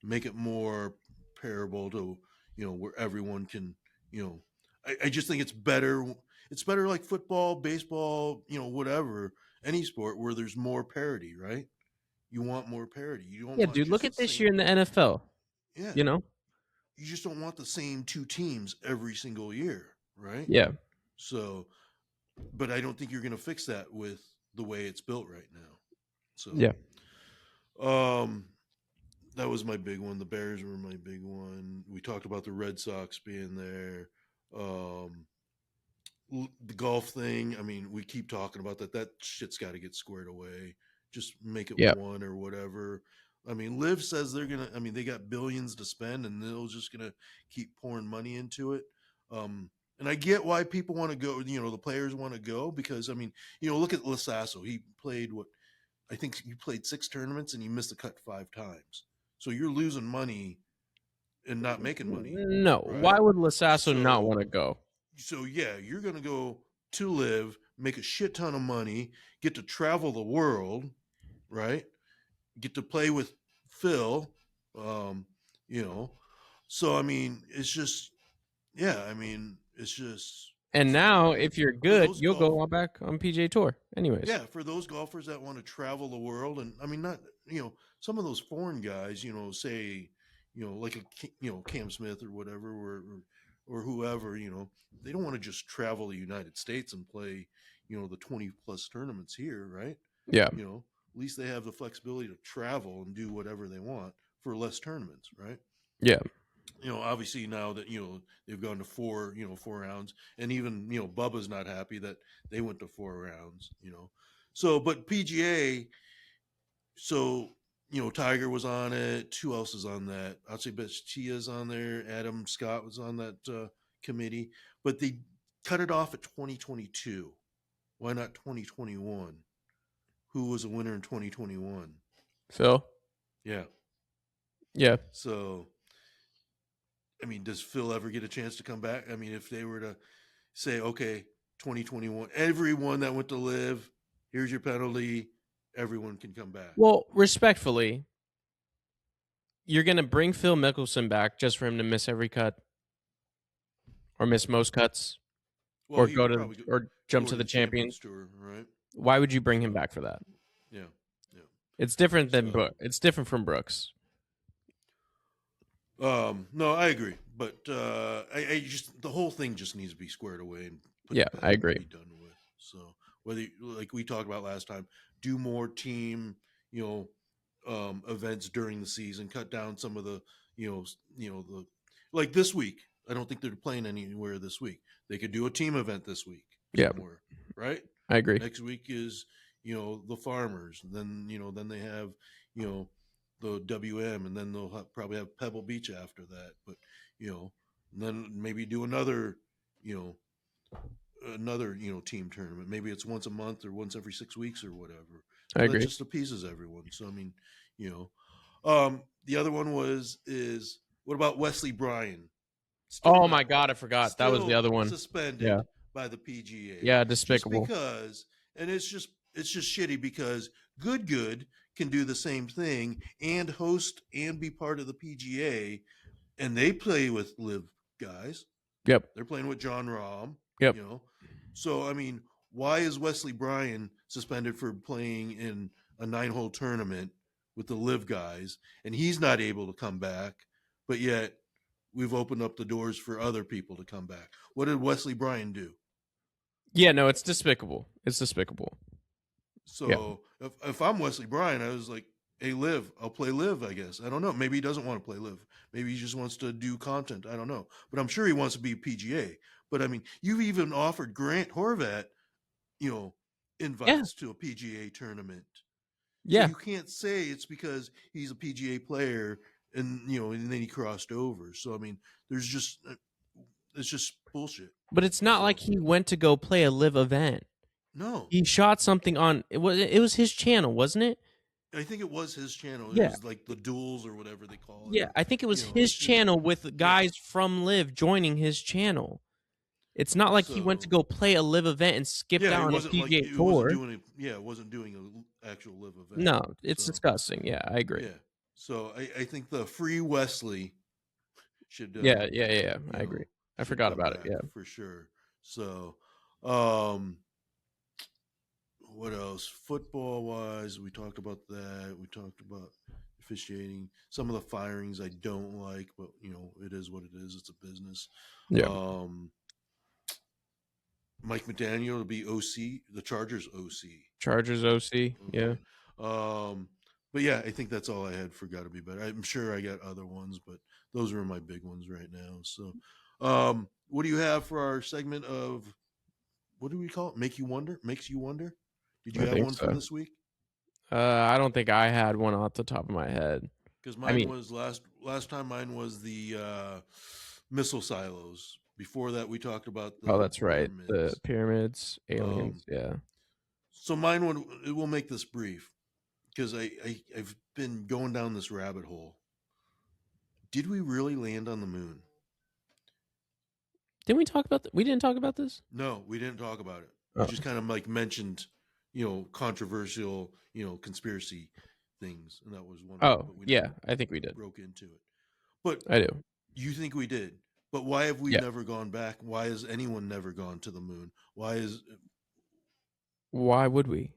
Make it more parable to where everyone can. I just think it's better. It's better like football, baseball, whatever, any sport where there's more parity, right? You want more parity. You don't Yeah, want dude, look just the at this same. year in the NFL. Yeah, You know? you just don't want the same two teams every single year, right? Yeah. So, but I don't think you're going to fix that with the way it's built right now. So, Yeah. that was my big one. The Bears were my big one. We talked about the Red Sox being there. The golf thing. I mean, we keep talking about that. That shit's got to get squared away. Just make it Yeah. one or whatever. I mean, Liv says they're gonna. I mean, they got billions to spend, and they're just gonna keep pouring money into it. And I get why people want to go. The players want to go because I mean, look at Lasasso. He played what I think he played 6 tournaments and he missed the cut 5 times. So you're losing money and not making money, No. right? Why would Lasasso not So want to go? so yeah, you're gonna go to live, make a shit ton of money, get to travel the world, right? Get to play with Phil, um, you know. So I mean, it's just yeah, I mean, it's just And so now, I mean, if you're for good, those you'll go on back on PGA Tour, anyways. yeah, for those golfers that want to travel the world, and I mean, not some of those foreign guys, say, like Cam Smith or whatever, or whoever, they don't want to just travel the United States and play, the 20 plus tournaments here, right? Yeah. At least they have the flexibility to travel and do whatever they want for less tournaments, right? Yeah. Obviously now that they've gone to 4 rounds, and even Bubba's not happy that they went to 4 rounds. So but PGA, so Tiger was on it. Who else is on that? I'd say Chia's on there. Adam Scott was on that committee, but they cut it off at 2022. Why not 2021? Who was a winner in 2021? Phil. Yeah. Yeah. So I mean, does Phil ever get a chance to come back? I mean, if they were to say, okay, 2021, everyone that went to live, here's your penalty, everyone can come back. Well, respectfully, you're gonna bring Phil Mickelson back just for him to miss every cut, or miss most cuts, Well, or he go would to probably or jump go to the Champions champions. Tour, right? Why would you bring him back for that? Yeah. It's different than it's different from Brooks. No, I agree, but I just the whole thing just needs to be squared away and I agree. be done with. So whether like we talked about last time, do more team, events during the season, cut down some of the, the like this week. I don't think they're playing anywhere this week. They could do a team event this week somewhere, right? I agree. Next week is the Farmers. Then then they have the WM, and then they'll probably have Pebble Beach after that. But then maybe do another team tournament. Maybe it's once a month or once every 6 weeks or whatever. So I agree. That just appeases everyone. So I mean, the other one is what about Wesley Bryan? Oh my God, I forgot. That was the other one. Suspended by the PGA. Yeah, despicable. Just because, and it's just shitty because Good can do the same thing and host and be part of the PGA, and they play with live guys. Yep. They're playing with John Rahm. Yep. So I mean, why is Wesley Bryan suspended for playing in a 9-hole tournament with the live guys, and he's not able to come back, but yet we've opened up the doors for other people to come back? What did Wesley Bryan do? Yeah, no, it's despicable. It's despicable. So if I'm Wesley Bryan, I was like, hey, live, I'll play live, I guess. I don't know. Maybe he doesn't want to play live. Maybe he just wants to do content. I don't know. But I'm sure he wants to be PGA. But I mean, you've even offered Grant Horvat, invites to a PGA tournament. Yeah. So you can't say it's because he's a PGA player and and then he crossed over. So I mean, there's just it's just bullshit. But it's not like he went to go play a live event. No, He shot something on it was his channel, wasn't it? I think it was his channel. It Yeah. was like the duels or whatever they call it. Yeah, or, I think it was his it's channel with guys from Live joining his channel. It's not like he went to go play a Live event and skipped out on a PGA Tour. It wasn't doing an actual Live event. No, it's disgusting. Yeah, I agree. Yeah, so I think the Free Wesley should. Yeah. I agree. I forgot about it. Yeah, for sure. So, what else? Football wise, we talked about that. We talked about officiating. Some of the firings I don't like, but it is what it is. It's a business. Yeah. Mike McDaniel will be OC, the Chargers OC. Chargers OC. Yeah. But yeah, I think that's all I had for Gotta Be Better. I'm sure I got other ones, but those are my big ones right now. So, what do you have for our segment of, what do we call it? Makes you wonder? Did you have one for this week? I don't think I had one off the top of my head. Because mine was last time. Mine was the missile silos. Before that, we talked about the that's right, the pyramids, aliens. Yeah. So mine will make this brief because I've been going down this rabbit hole. Did we really land on the moon? Didn't we talk about we didn't talk about this? No, we didn't talk about it. We just kind of like mentioned, controversial, conspiracy things, and that was one. Oh, yeah, I think we did. Broke into it, but I do. You think we did? But why have we never gone back? Why has anyone never gone to the moon? Why would we?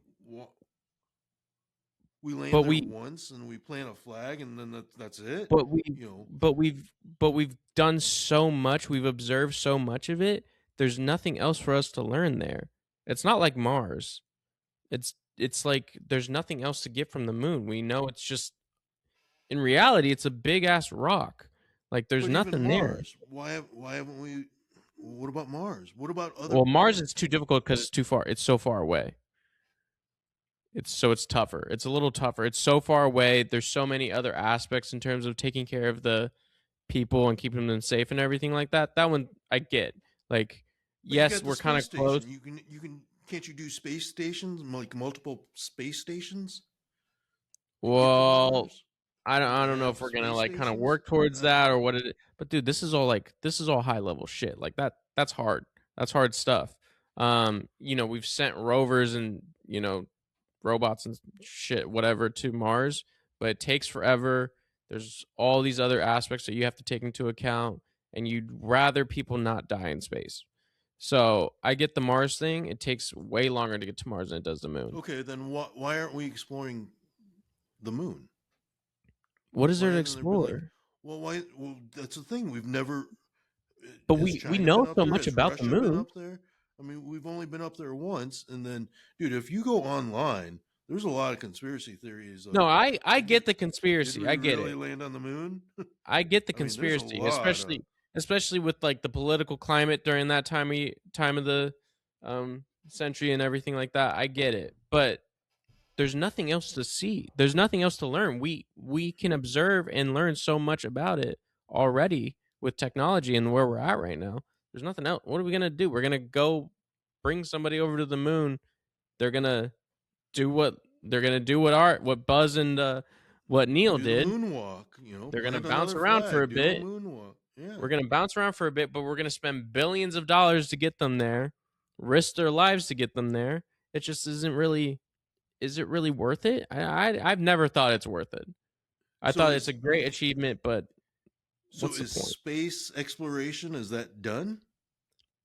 We land there once and we plant a flag and then that's it. But we've done so much. We've observed so much of it. There's nothing else for us to learn there. It's not like Mars. It's like there's nothing else to get from the moon. We know it's just, in reality, it's a big ass rock. Like there's nothing there. Why haven't we? What about Mars? What about other? Well, Mars is too difficult because it's too far. It's so far away. It's tougher. It's a little tougher. It's so far away. There's so many other aspects in terms of taking care of the people and keeping them safe and everything like that. That one I get. Like, yes, we're kind of close. Can't you do space stations, like multiple space stations? Well, I don't know if we're gonna like kind of work towards that or what it is. But dude, this is all high level shit. Like that's hard. That's hard stuff. We've sent rovers and robots and shit, whatever, to Mars, but it takes forever. There's all these other aspects that you have to take into account, and you'd rather people not die in space. So I get the Mars thing. It takes way longer to get to Mars than it does the moon. Okay, then why aren't we exploring the moon? What is there to explore? Well, that's the thing. We've never. But we know so much about the moon. Up there? I mean, we've only been up there once, and then, dude, if you go online, there's a lot of conspiracy theories. No, I get the conspiracy. I get really land on the moon? I get the conspiracy, especially with like the political climate during that time of the century and everything like that. I get it, but there's nothing else to see. There's nothing else to learn. We can observe and learn so much about it already with technology and where we're at right now. There's nothing else. What are we going to do? We're going to go bring somebody over to the moon. They're going to do what Buzz and what Neil did. Moonwalk, They're going to bounce around for a bit. Yeah. We're going to bounce around for a bit, but we're going to spend billions of dollars to get them there, risk their lives to get them there. It just isn't really. Is it really worth it? I've never thought it's worth it. I thought it's a great achievement, but so is space exploration, is that done?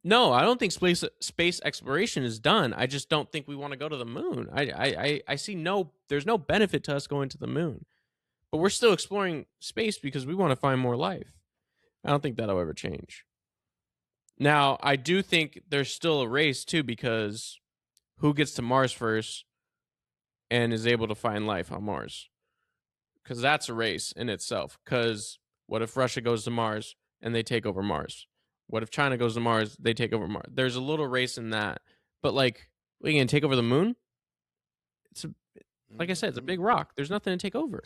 No, I don't think space exploration is done. I just don't think we want to go to the moon. I see there's no benefit to us going to the moon. But we're still exploring space because we want to find more life. I don't think that'll ever change. Now, I do think there's still a race too, because who gets to Mars first and is able to find life on Mars? Because that's a race in itself. Because what if Russia goes to Mars and they take over Mars? What if China goes to Mars, they take over Mars? There's a little race in that. But like, we can take over the moon? Like I said, it's a big rock. There's nothing to take over.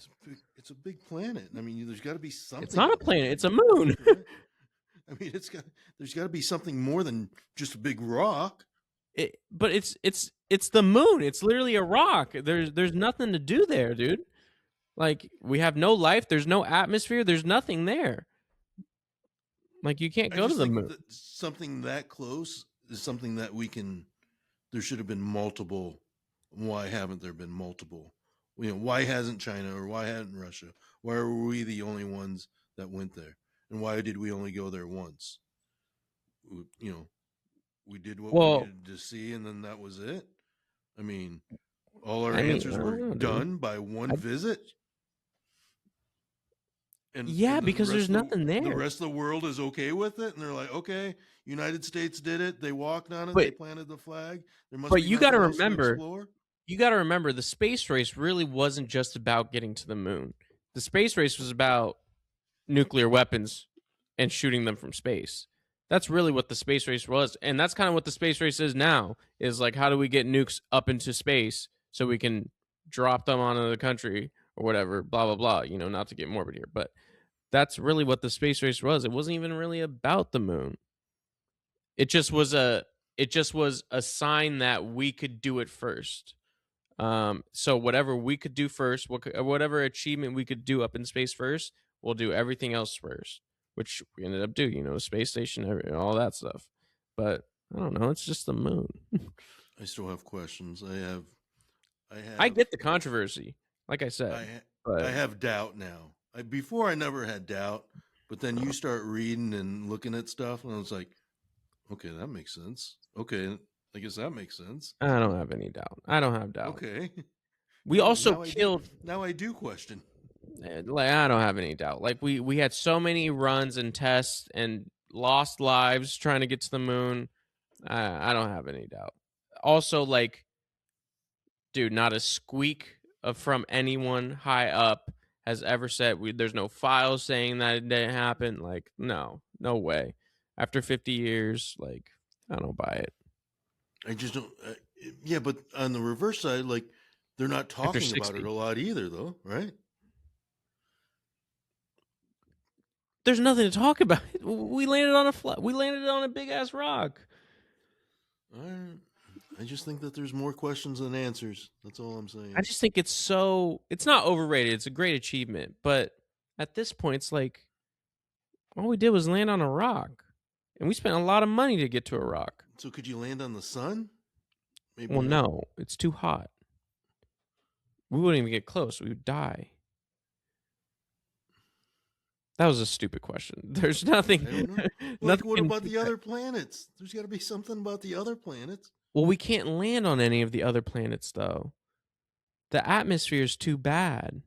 It's a big planet. I mean, there's got to be something. It's not a planet. It's a moon. Right? I mean, there's got to be something more than just a big rock. But it's the moon. It's literally a rock. There's nothing to do there, dude. Like, we have no life. There's no atmosphere. There's nothing there. Like, you can't go to the moon. Something that close is something that we can. There should have been multiple. Why haven't there been multiple? Why hasn't China or why hadn't Russia? Why were we the only ones that went there? And why did we only go there once? We did what we needed to see, and then that was it. I mean, all our answers were done by one visit. And because there's nothing there. The rest of the world is okay with it, and they're like, okay, United States did it. They walked on it. They planted the flag. But you got to remember, the space race really wasn't just about getting to the moon. The space race was about nuclear weapons and shooting them from space. That's really what the space race was. And that's kind of what the space race is now, is like, how do we get nukes up into space so we can drop them onto the country or whatever, blah, blah, blah, not to get morbid here. But that's really what the space race was. It wasn't even really about the moon. It just was a sign that we could do it first. So whatever we could do first, whatever achievement we could do up in space first, we'll do everything else first, which we ended up doing, space station, all that stuff. But I don't know. It's just the moon. I still have questions. I get the controversy, like I said. I have doubt now. Before I never had doubt, but then you start reading and looking at stuff, and I was like, okay, that makes sense. Okay, I guess that makes sense. I don't have any doubt. I don't have doubt. Okay. We also killed. Now I do question. Like, I don't have any doubt. Like, we had so many runs and tests and lost lives trying to get to the moon. I don't have any doubt. Also, like, dude, not a squeak from anyone high up has ever said there's no files saying that it didn't happen. Like, no way. After 50 years, like, I don't buy it. I just don't. Yeah, but on the reverse side, like, they're not talking about it a lot either, though, right? There's nothing to talk about. We landed on we landed on a big ass rock. I just think that there's more questions than answers. That's all I'm saying. I just think it's not overrated. It's a great achievement. But at this point, it's like, all we did was land on a rock. And we spent a lot of money to get to a rock. So could you land on the sun? Maybe not. No. It's too hot. We wouldn't even get close. We would die. That was a stupid question. There's nothing. I don't know. Like, what about the other planets? There's got to be something about the other planets. Well, we can't land on any of the other planets, though. The atmosphere is too bad.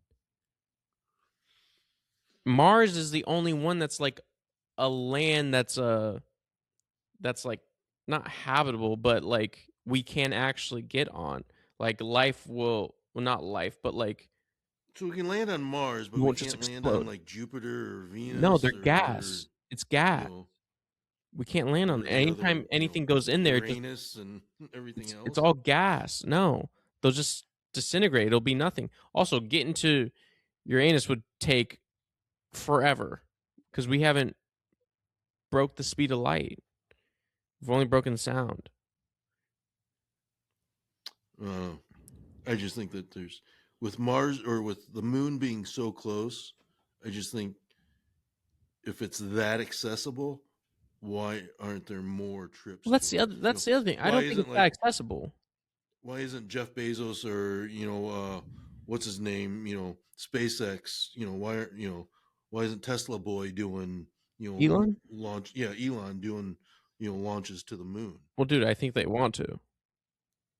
Mars is the only one that's like a land that's like not habitable, but like we can actually get on. Like, life will, well, not life, but like. So we can land on Mars, but we can't land on like Jupiter or Venus. No, they're gas. It's gas. We can't land on anytime anything goes in there. Uranus and everything else. It's all gas. No, they'll just disintegrate. It'll be nothing. Also, getting to Uranus would take forever because we haven't broke the speed of light. We've only broken sound. I just think that with Mars or with the moon being so close, I just think if it's that accessible, why aren't there more trips? Well, that's the other thing. I don't think it's that accessible. Why isn't Jeff Bezos or what's his name, SpaceX, why isn't Tesla boy doing Elon launch? Yeah, Elon doing launches to the moon. Well, dude, I think they want to.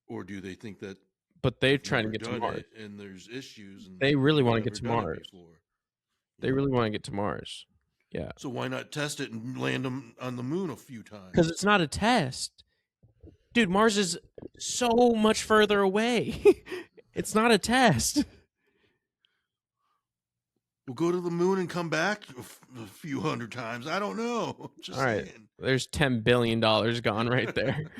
Or do they think that? But they're trying to get to Mars, and there's issues. And they really want to get to Mars. They really want to get to Mars. Yeah. So why not test it and land them on the moon a few times? Because it's not a test, dude. Mars is so much further away. It's not a test. We'll go to the moon and come back a few hundred times. I don't know. Just all right. saying. There's $10 billion gone right there.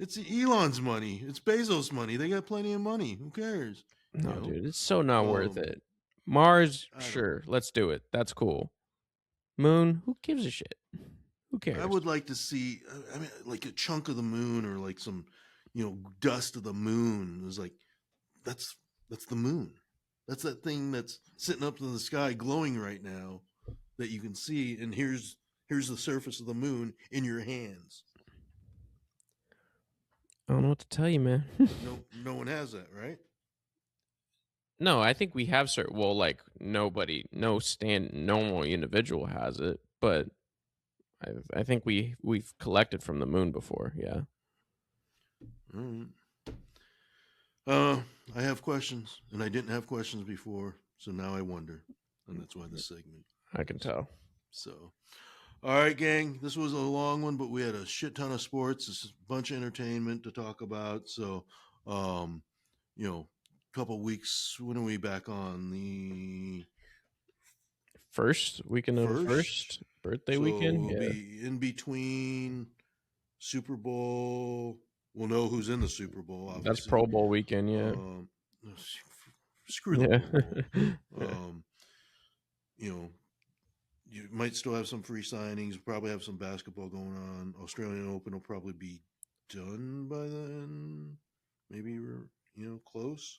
It's Elon's money. It's Bezos' money. They got plenty of money. Who cares? No, You know? dude, it's so not worth it. Mars, I don't sure, know. let's do it. That's cool. Moon, who gives a shit? Who I cares? would like to see, I mean, like a chunk of the moon or like some, dust of the moon. It was like, that's the moon. That's that thing that's sitting up in the sky glowing right now that you can see. And here's the surface of the moon in your hands. I don't know what to tell you, man. No one has that, right? No, I think we have certain. Well, like nobody, no normal individual has it, but I think we've collected from the moon before. Yeah. All right. I have questions, and I didn't have questions before, so now I wonder, and that's why this segment. I can tell. So, all right, gang, this was a long one, but we had a shit ton of sports, a bunch of entertainment to talk about. So, um, couple weeks. When are we back on the First weekend of first? first birthday So weekend. we'll Yeah, be in between Super Bowl. We'll know who's in the Super Bowl, obviously. that's Pro Bowl weekend. Yeah. Screw the Yeah. Pro Bowl. Yeah. You might still have some free signings. Probably have some basketball going on. Australian Open will probably be done by then. Maybe we're close.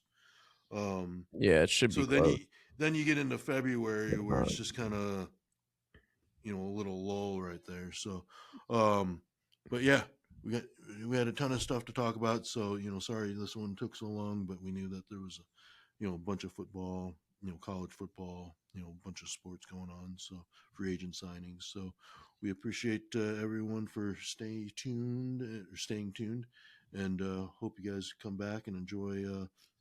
Yeah, it should So be close. then you get into February where it's just kind of a little lull right there. So, but yeah, we had a ton of stuff to talk about. So sorry this one took so long, but we knew that there was a bunch of football, college football, a bunch of sports going on. So free agent signings. So we appreciate everyone for staying tuned, and hope you guys come back and enjoy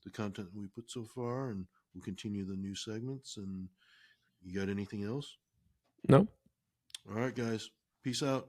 the content we put so far, and we'll continue the new segments. And you got anything else? No. All right, guys. Peace out.